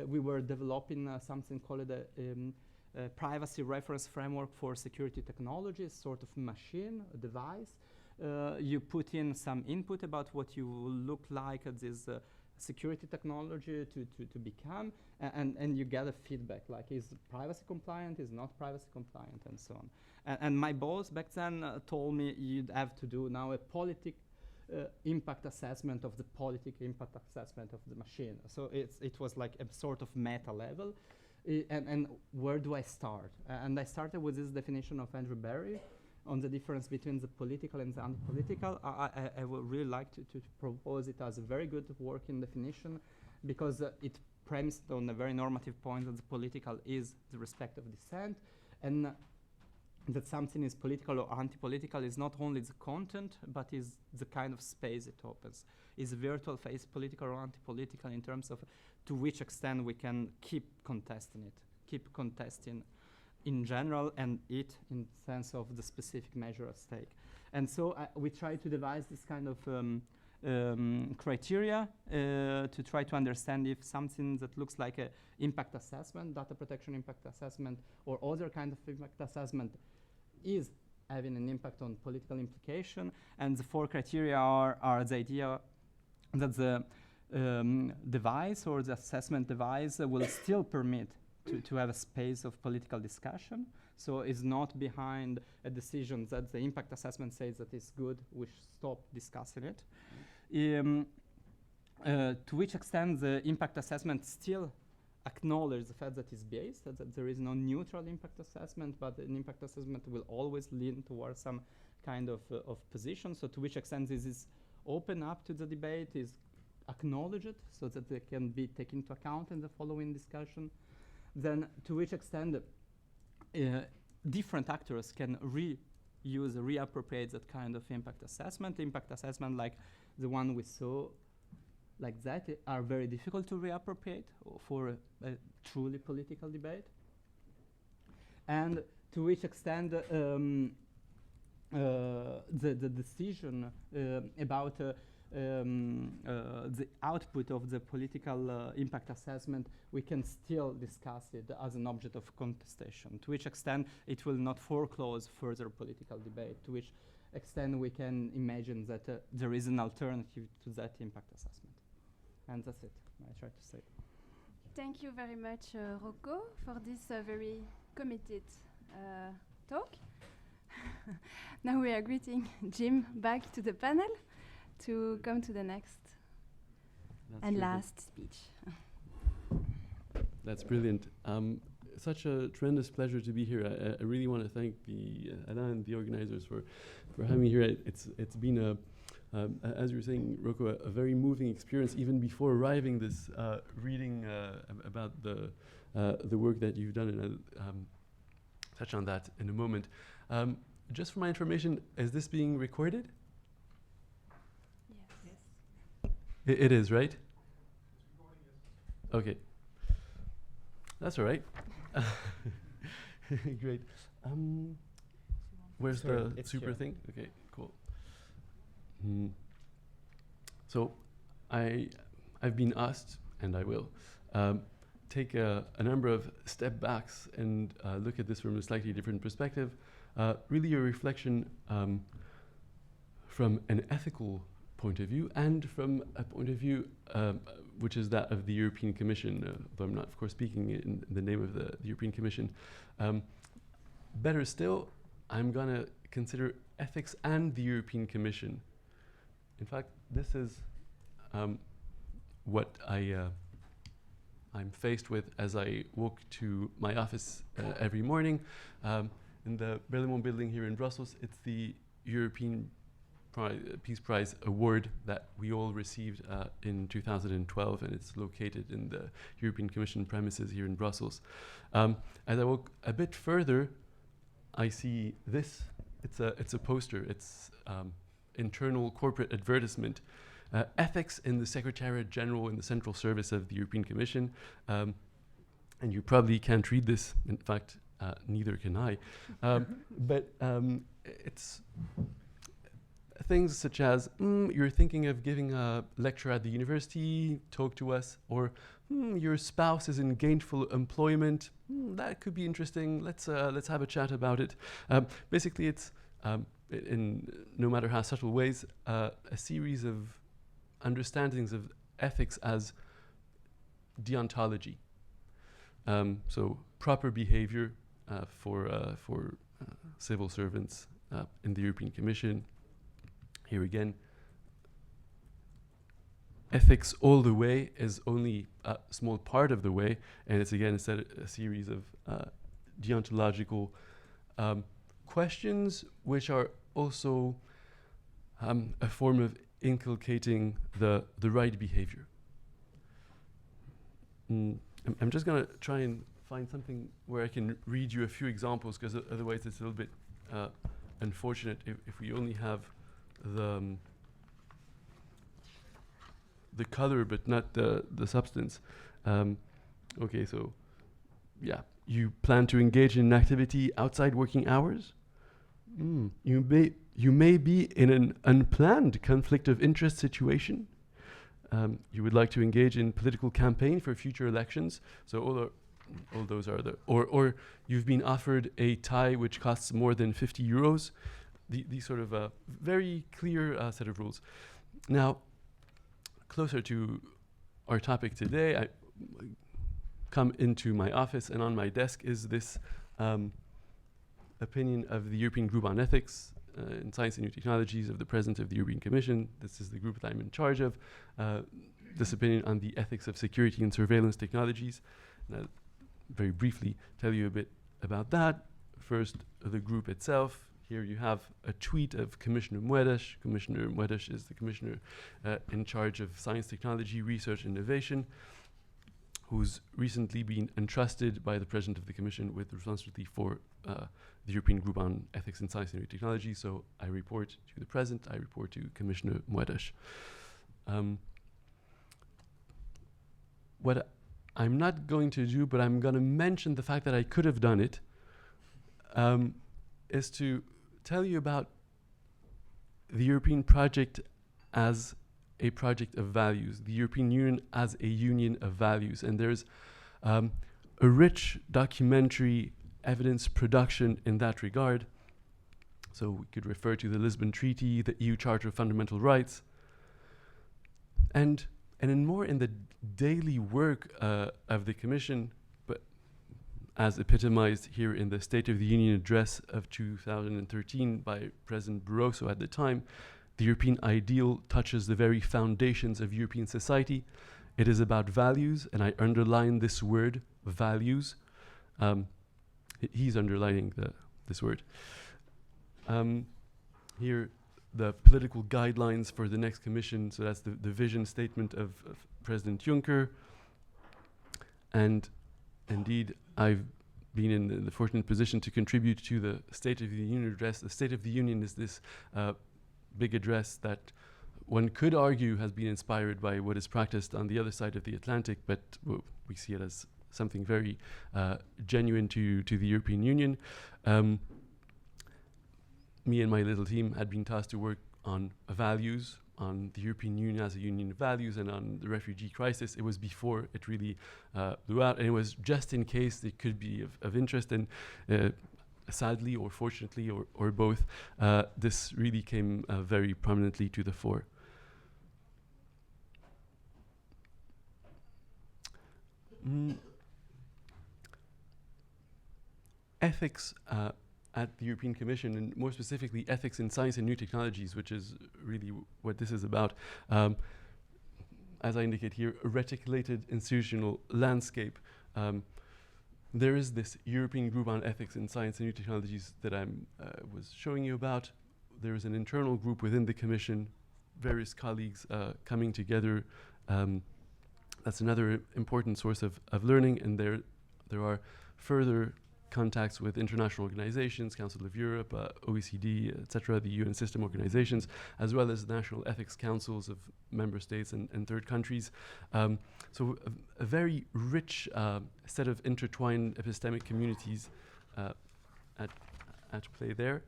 We were developing something called a privacy reference framework for security technologies, sort of machine, a device. You put in some input about what you will look like at this security technology to become, and you get a feedback, like is privacy compliant, is not privacy compliant, and so on. And my boss back then told me you'd have to do now a impact assessment of the politic impact assessment of the machine. So it was like a sort of meta level. And where do I start? And I started with this definition of Andrew Barry on the difference between the political and the unpolitical. I would really like to propose it as a very good working definition, because it premised on a very normative point that the political is the respect of dissent, and that something is political or anti-political is not only the content, but is the kind of space it opens. Is a virtual phase political or anti-political in terms of to which extent we can keep contesting it, keep contesting in general, and it in sense of the specific measure at stake. And so we try to devise this kind of criteria to try to understand if something that looks like a impact assessment, data protection impact assessment, or other kind of impact assessment is having an impact on political implication. And the four criteria are the idea that the device or the assessment device will still permit to have a space of political discussion. So it's not behind a decision that the impact assessment says that it's good, we should stop discussing it. To which extent the impact assessment still acknowledges the fact that it's biased, that there is no neutral impact assessment, but an impact assessment will always lean towards some kind of position. So to which extent this is open up to the debate, is acknowledged so that they can be taken into account in the following discussion. Then to which extent different actors can reappropriate that kind of impact assessment. Impact assessment like the one we saw like that are very difficult to reappropriate for a truly political debate. And to which extent the decision about the output of the political impact assessment, we can still discuss it as an object of contestation. To which extent it will not foreclose further political debate. To which extent we can imagine that there is an alternative to that impact assessment. And that's it, I tried to say. Thank you very much, Rocco, for this very committed talk. Now we are greeting Jim back to the panel to come to the next and last speech. That's brilliant. Such a tremendous pleasure to be here. I really want to thank Alain and the organizers for having me here. It's been as you were saying, Rocco, a very moving experience even before arriving. This reading about the work that you've done, and I'll touch on that in a moment. Just for my information, is this being recorded? Yes. It is, right? Okay. That's all right. Great. Where's the super here. Thing? Okay, cool. So I've been asked, and I will, take a number of step backs and look at this from a slightly different perspective. Really a reflection from an ethical point of view and from a point of view which is that of the European Commission, though I'm not, of course, speaking in the name of the European Commission. Better still, I'm going to consider ethics and the European Commission. In fact, this is what I'm faced with as I walk to my office every morning. In the Bellanova building here in Brussels, it's the European Peace Prize award that we all received in 2012, and it's located in the European Commission premises here in Brussels. As I walk a bit further, I see this. It's a poster. It's internal corporate advertisement. Ethics in the Secretariat General in the Central Service of the European Commission. And you probably can't read this. In fact, neither can I. But it's things such as, you're thinking of giving a lecture at the university, talk to us, or your spouse is in gainful employment, that could be interesting, let's have a chat about it. Basically, it's, in no matter how subtle ways, a series of understandings of ethics as deontology. So proper behavior for civil servants in the European Commission. Here again, ethics all the way is only a small part of the way, and it's again a series of deontological questions, which are also a form of inculcating the right behavior. I'm just going to try and find something where I can read you a few examples, because otherwise it's a little bit unfortunate if we only have the color but not the substance. Okay, so yeah, you plan to engage in an activity outside working hours? You may be in an unplanned conflict of interest situation. You would like to engage in political campaign for future elections. So all those are the, or you've been offered a tie which costs more than 50 euros. These sort of very clear set of rules. Now, closer to our topic today, I come into my office, and on my desk is this opinion of the European Group on Ethics in Science and New Technologies of the President of the European Commission. This is the group that I'm in charge of. This opinion on the ethics of security and surveillance technologies. And I'll very briefly tell you a bit about that. First, the group itself. Here you have a tweet of Commissioner Moedas. Commissioner Moedas is the commissioner in charge of science, technology, research, and innovation, who's recently been entrusted by the President of the Commission with responsibility for the European Group on Ethics in Science and New Technology. So I report to the President, I report to Commissioner Moedas. What I'm not going to do, but I'm going to mention the fact that I could have done it, is to tell you about the European project as a project of values, the European Union as a union of values. And there's a rich documentary evidence production in that regard. So we could refer to the Lisbon Treaty, the EU Charter of Fundamental Rights, and in more in the daily work of the Commission, but as epitomized here in the State of the Union address of 2013 by President Barroso at the time, the European ideal touches the very foundations of European society. It is about values, and I underline this word, values. He's underlining this word. Here, the political guidelines for the next Commission, so that's the vision statement of President Juncker. And indeed, I've been in the fortunate position to contribute to the State of the Union address. The State of the Union is this big address that one could argue has been inspired by what is practiced on the other side of the Atlantic, but we see it as something very genuine to the European Union. Me and my little team had been tasked to work on values, on the European Union as a union of values, and on the refugee crisis. It was before it really blew out, and it was just in case it could be of interest. And sadly, or fortunately, or both, this really came very prominently to the fore. Ethics at the European Commission, and more specifically ethics in science and new technologies, which is really what this is about. As I indicate here, a reticulated institutional landscape. There is this European Group on Ethics in Science and New Technologies that I was showing you about. There is an internal group within the Commission, various colleagues coming together. That's another important source of learning, and there are further contacts with international organizations, Council of Europe, OECD, etc., the UN system organizations, as well as national ethics councils of member states and third countries. So a very rich set of intertwined epistemic communities at play there.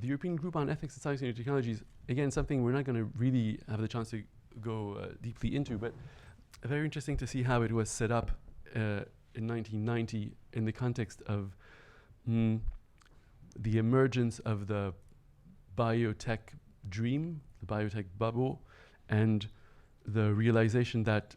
The European Group on Ethics and Science and New Technologies, again, something we're not going to really have the chance to go deeply into, but very interesting to see how it was set up in 1990 in the context of the emergence of the biotech dream, the biotech bubble, and the realization that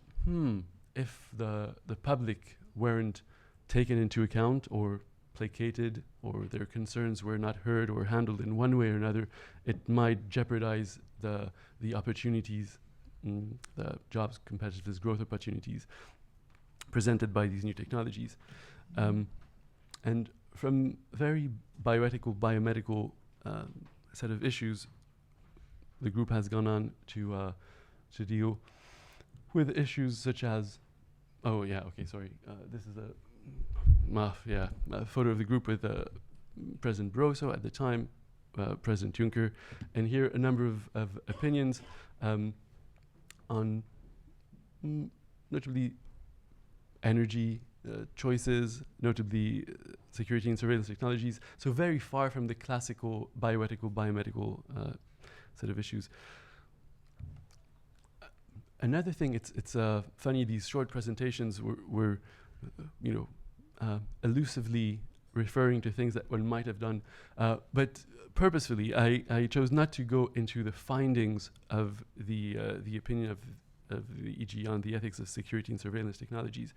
if the public weren't taken into account or placated, or their concerns were not heard or handled in one way or another, it might jeopardize the opportunities, the jobs, competitiveness, growth opportunities presented by these new technologies. And from very bioethical, biomedical set of issues, the group has gone on to deal with issues such as, this is a photo of the group with President Barroso at the time, President Juncker, and here a number of opinions on notably energy choices, notably security and surveillance technologies, so very far from the classical bioethical, biomedical set of issues. Another thing, it's funny, these short presentations were elusively referring to things that one might have done, but purposefully I chose not to go into the findings of the opinion of the EG on the ethics of security and surveillance technologies.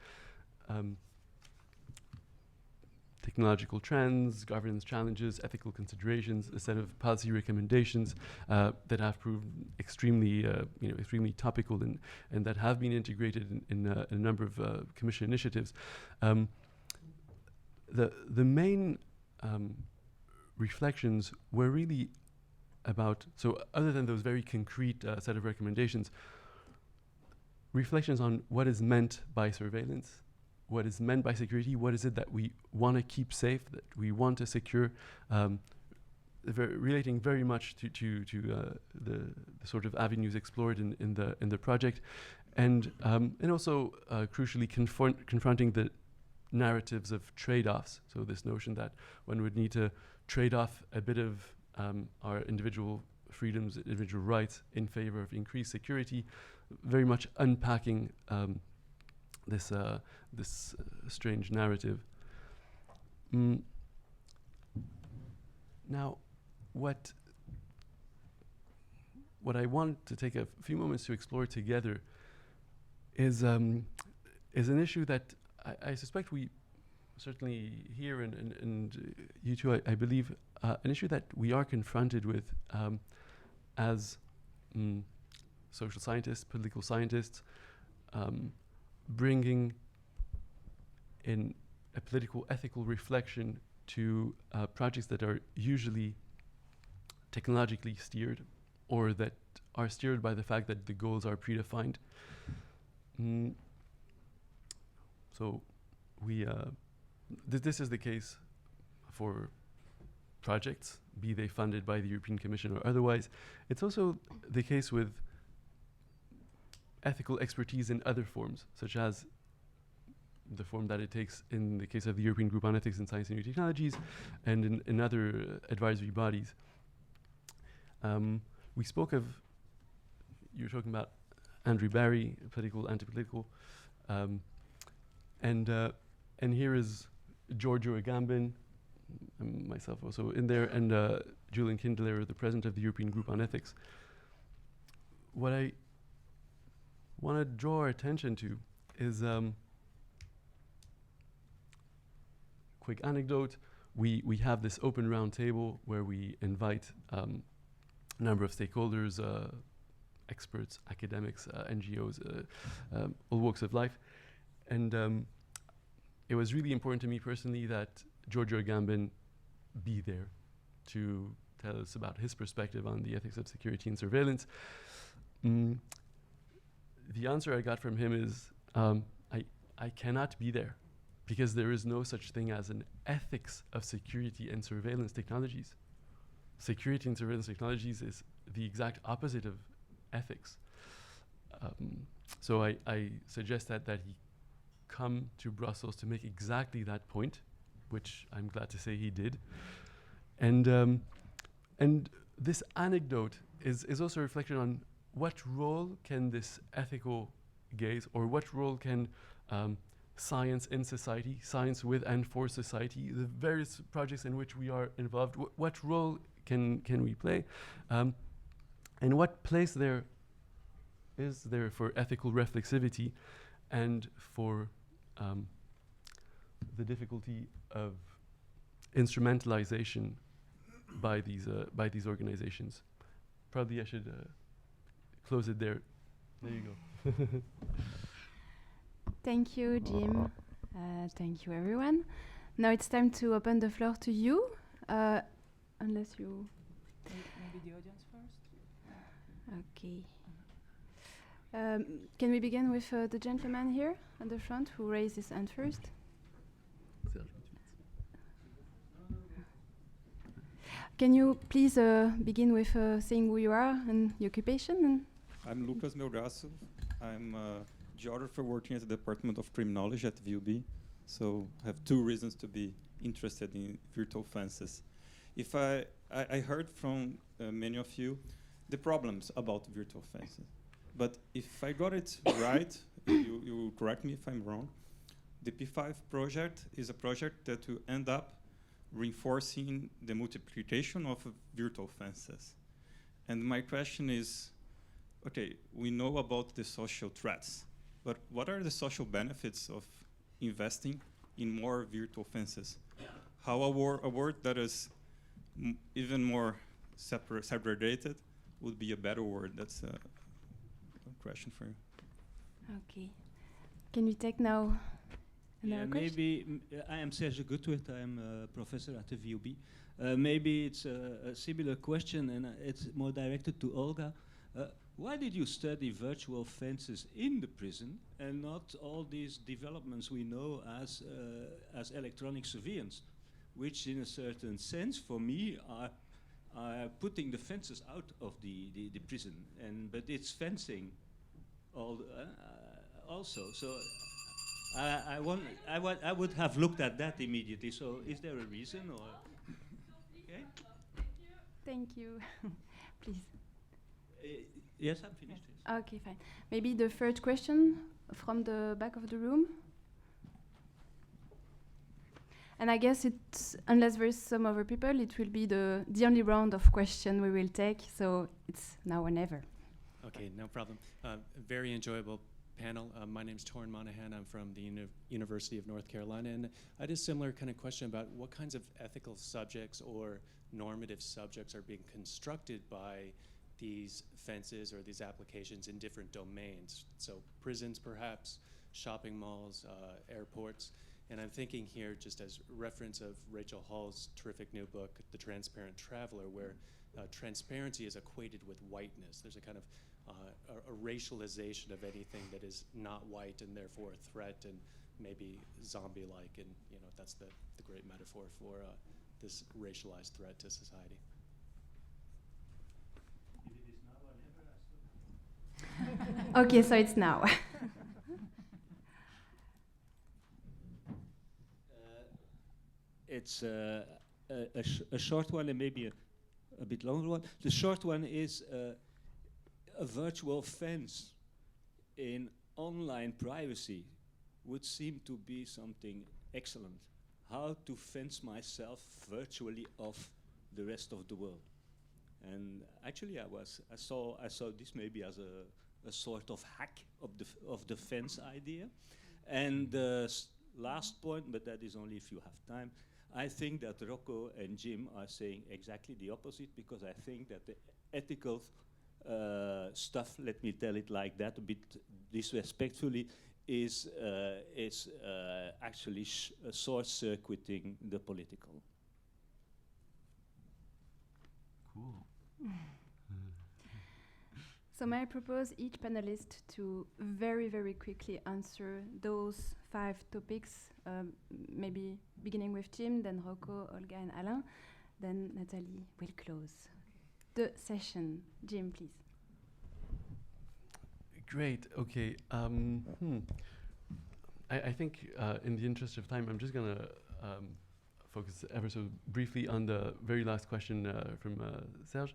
Technological trends, governance challenges, ethical considerations, a set of policy recommendations that have proved extremely topical and that have been integrated in a number of Commission initiatives. The main reflections were really about, so other than those very concrete set of recommendations, reflections on what is meant by surveillance, what is meant by security, what is it that we want to keep safe, that we want to secure, relating very much to the sort of avenues explored in the project, and also crucially confronting the narratives of trade-offs. So this notion that one would need to trade off a bit of our individual freedoms, individual rights in favor of increased security, very much unpacking this strange narrative. Now, what I want to take a few moments to explore together is an issue that I suspect we certainly here and you two, I believe, an issue that we are confronted with as social scientists, political scientists, bringing in a political ethical reflection to projects that are usually technologically steered, or that are steered by the fact that the goals are predefined. So we this is the case for projects, be they funded by the European Commission or otherwise. It's also the case with ethical expertise in other forms, such as the form that it takes in the case of the European Group on Ethics in Science and New Technologies, and in other advisory bodies. We spoke of, you were talking about Andrew Barry, political, anti-political, and here is Giorgio Agamben, myself also in there, and Julian Kindler, the president of the European Group on Ethics. What I want to draw our attention to is quick anecdote. We have this open round table where we invite a number of stakeholders, experts, academics, NGOs, all walks of life. And it was really important to me personally that Giorgio Agamben be there to tell us about his perspective on the ethics of security and surveillance. The answer I got from him is, I cannot be there because there is no such thing as an ethics of security and surveillance technologies. Security and surveillance technologies is the exact opposite of ethics. So I suggest that he come to Brussels to make exactly that point, which I'm glad to say he did. And this anecdote is also a reflection on what role can this ethical gaze, or what role can science in society, science with and for society, the various projects in which we are involved, what role can we play, and what place there is there for ethical reflexivity and for the difficulty of instrumentalization by these organizations. Probably I should close it there. There you go. Thank you, Jim. Thank you, everyone. Now it's time to open the floor to you, unless you... Maybe the audience first? Okay. Can we begin with the gentleman here at the front who raised his hand first? Can you please begin with saying who you are and your occupation? I'm Lucas Melgaço. I'm a geographer working at the Department of Criminology at VUB. So I have two reasons to be interested in virtual fences. If I heard from many of you the problems about virtual fences. But if I got it right, you correct me if I'm wrong, the P5 project is a project that will end up reinforcing the multiplication of virtual fences. And my question is, okay, we know about the social threats, but what are the social benefits of investing in more virtual fences? How a world that is even more segregated would be a better word? That's a question for you. Okay. Can we take now Yeah, another question? maybe I am Serge Gutwit. I'm a professor at the VUB. Maybe it's a similar question, and it's more directed to Olga. Why did you study virtual fences in the prison and not all these developments we know as electronic surveillance, which in a certain sense for me are putting the fences out of the prison, but it's fencing also. So I would have looked at that immediately. So is there a reason or? Okay. Thank you. Please. Yes, I'm finished. Yes. Okay, fine. Maybe the third question from the back of the room. And I guess it's, unless there is some other people, it will be the only round of question we will take. So it's now or never. Okay, no problem. Very enjoyable panel. My name's Torrin Monahan. I'm from the University of North Carolina. And I had a similar kind of question about what kinds of ethical subjects or normative subjects are being constructed by these fences or these applications in different domains. So prisons, perhaps, shopping malls, airports. And I'm thinking here just as reference of Rachel Hall's terrific new book, The Transparent Traveler, where transparency is equated with whiteness. There's a kind of a racialization of anything that is not white and therefore a threat and maybe zombie-like. And that's the great metaphor for this racialized threat to society. Okay, so it's now. It's a short one and maybe a bit longer one. The short one is a virtual fence in online privacy would seem to be something excellent. How to fence myself virtually off the rest of the world. And actually, I saw this maybe as a sort of hack of the fence idea. And last point, but that is only if you have time. I think that Rocco and Jim are saying exactly the opposite, because I think that the ethical stuff, let me tell it like that, a bit disrespectfully, is actually short-circuiting the political. Cool. So may I propose each panelist to very, very quickly answer those 5 topics, maybe beginning with Jim, then Rocco, Olga, and Alain. Then Nathalie will close the session. Jim, please. Great. Okay. I think in the interest of time, I'm just going to focus ever so briefly on the very last question from Serge.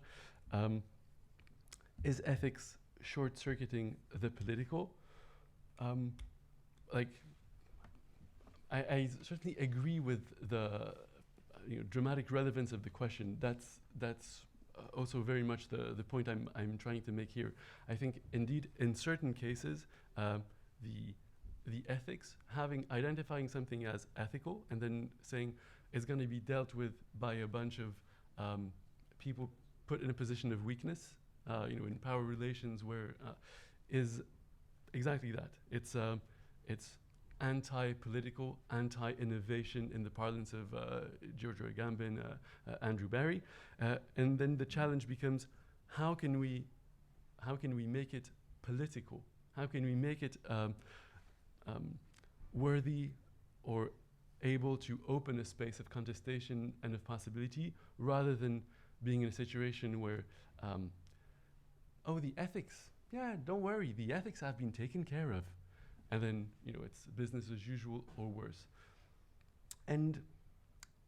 Is ethics short-circuiting the political? I certainly agree with the dramatic relevance of the question. That's also very much the point I'm trying to make here. I think indeed in certain cases the ethics, identifying something as ethical and then saying it's going to be dealt with by a bunch of people put in a position of weakness, in power relations, where is exactly that. It's anti-political, anti-innovation in the parlance of Giorgio Agamben, Andrew Barry, and then the challenge becomes: how can we make it political? How can we make it worthy or able to open a space of contestation and of possibility, rather than being in a situation where the ethics, don't worry, the ethics have been taken care of, and then it's business as usual or worse. And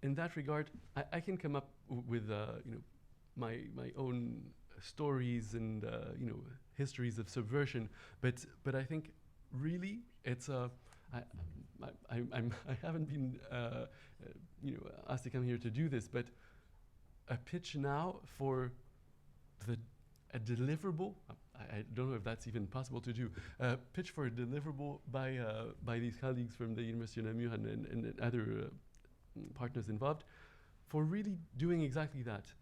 in that regard, I can come up with my own stories and histories of subversion, but I think really it's I haven't been asked to come here to do this, but a pitch now for a deliverable. I don't know if that's even possible to do. Pitch for a deliverable by these colleagues from the University of Namur and other partners involved, for really doing exactly that,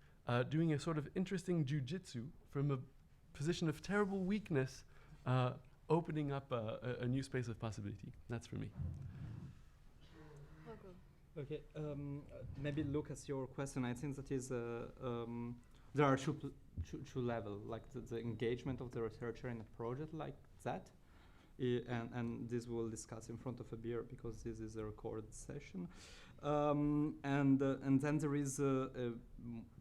doing a sort of interesting jujitsu from a position of terrible weakness, opening up a new space of possibility. That's for me. Okay, maybe look at your question. I think that is there are two levels, like the engagement of the researcher in a project like that, and this we'll discuss in front of a beer because this is a recorded session, and then there is to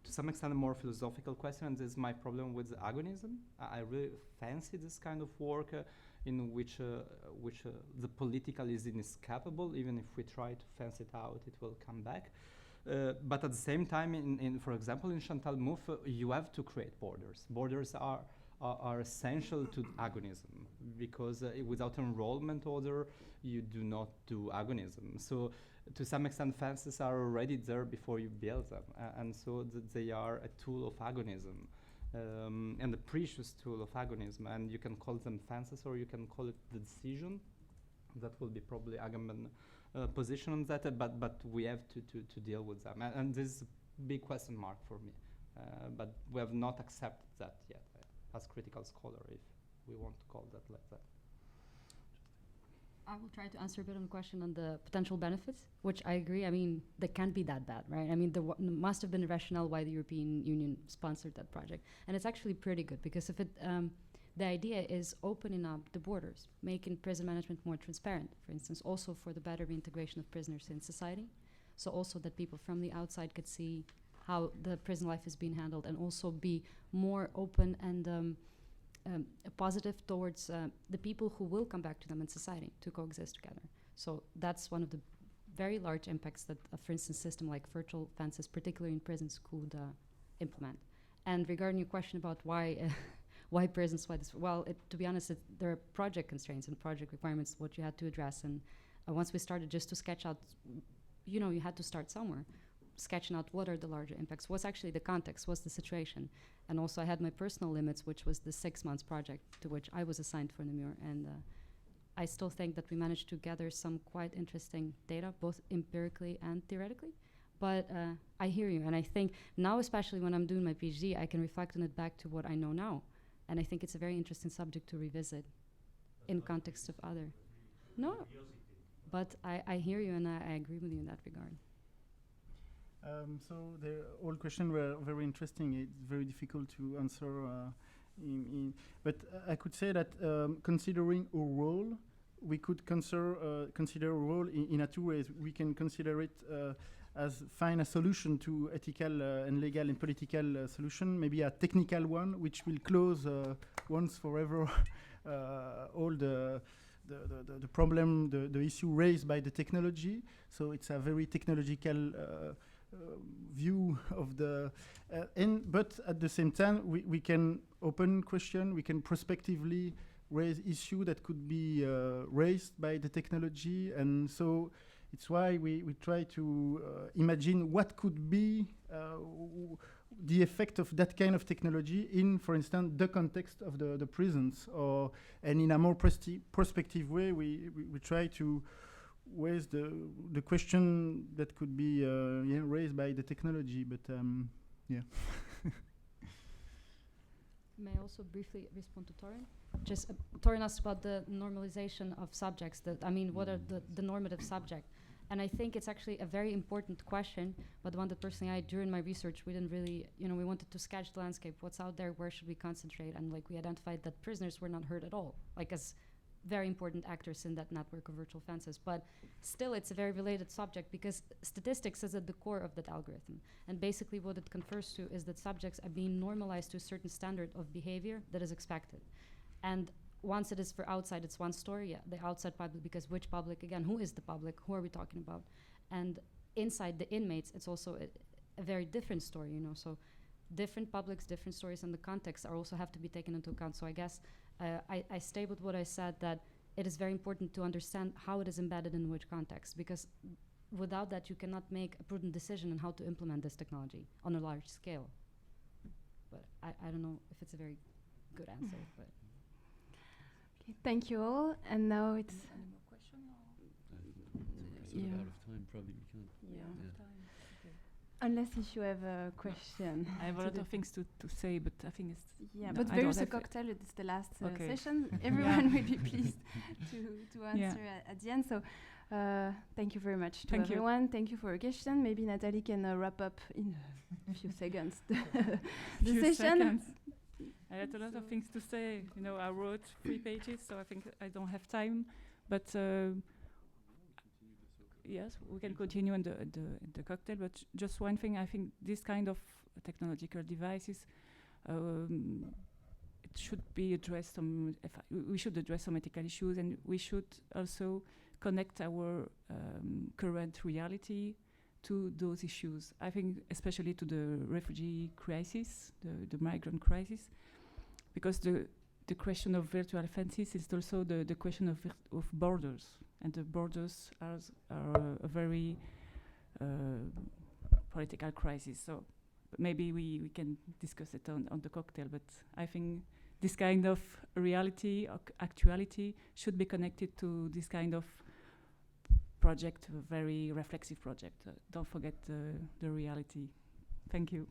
some extent a more philosophical question, and this is my problem with agonism. I really fancy this kind of work in which the political is inescapable. Even if we try to fence it out, it will come back. But at the same time, in for example, in Chantal Mouffe, you have to create borders. Borders are essential to agonism, because without enrollment order, you do not do agonism. So to some extent, fences are already there before you build them, and so they are a tool of agonism. And a precious tool of agonism, and you can call them fences or you can call it the decision. That will be probably Agamben position on that, but we have to deal with them, and this is a big question mark for me. But we have not accepted that yet as critical scholar, if we want to call that like that. I will try to answer a bit on the question on the potential benefits, which I agree. I mean, they can't be that bad, right? I mean, there must have been a rationale why the European Union sponsored that project. And it's actually pretty good, because if it, the idea is opening up the borders, making prison management more transparent, for instance, also for the better reintegration of prisoners in society. So also that people from the outside could see how the prison life is being handled, and also be more open and positive towards the people who will come back to them in society to coexist together. So that's one of the very large impacts that, for instance, system like virtual fences, particularly in prisons, could implement. And regarding your question about why why prisons, why this? Well, to be honest, there are project constraints and project requirements, what you had to address. And once we started just to sketch out, you had to start somewhere, sketching out what are the larger impacts, what's actually the context, what's the situation. And also I had my personal limits, which was the 6 months project to which I was assigned for Namur. And I still think that we managed to gather some quite interesting data, both empirically and theoretically. But I hear you, and I think now, especially when I'm doing my PhD, I can reflect on it back to what I know now. And I think it's a very interesting subject to revisit in context of other. No, but I hear you, and I agree with you in that regard. So the all questions were very interesting. It's very difficult to answer But I could say that considering a role, we could consider a role in a two ways. We can consider it as find a solution to ethical and legal and political solution, maybe a technical one, which will close once forever all the problem, the issue raised by the technology. So it's a very technological view of the, but at the same time, we can open question, we can prospectively raise issue that could be raised by the technology, and so it's why we try to imagine what could be the effect of that kind of technology in, for instance, the context of the prisons, and in a more prospective way, we try to raise the question that could be raised by the technology, but yeah. May I also briefly respond to Torin? Just Torin asked about the normalization of subjects. What are the normative subject? And I think it's actually a very important question, but one that personally during my research, we didn't really, we wanted to sketch the landscape, what's out there, where should we concentrate? And we identified that prisoners were not heard at all, as very important actors in that network of virtual fences. But still, it's a very related subject because statistics is at the core of that algorithm. And basically what it confers to is that subjects are being normalized to a certain standard of behavior that is expected. And once it is for outside, it's one story, the outside public, because which public, again, who is the public, who are we talking about? And inside the inmates, it's also a very different story, so different publics, different stories, and the context also have to be taken into account. So I guess I stay with what I said, that it is very important to understand how it is embedded in which context, because without that, you cannot make a prudent decision on how to implement this technology on a large scale. But I don't know if it's a very good answer, but. Okay, thank you all, and now it's. Any more question? Sort of out of time, probably we can't. Yeah. Unless if you have a question. I have a lot of things to say, but I think it's. Yeah, no, but I there don't is a have cocktail. It's the last okay. session. Everyone will be pleased to answer at the end. So thank you very much to everyone. Thank you for your question. Maybe Nathalie can wrap up in a few seconds the session. Seconds. I had a lot of things to say. I wrote 3 pages, so I think I don't have time. But yes, we can continue in the cocktail. But just one thing, I think this kind of technological devices, it should be addressed. We should address some ethical issues, and we should also connect our current reality to those issues. I think especially to the refugee crisis, the migrant crisis. Because the question of virtual fences is also the question of borders, and the borders are a very political crisis. So maybe we can discuss it on the cocktail, but I think this kind of reality or actuality should be connected to this kind of project, a very reflexive project. Don't forget the reality. Thank you.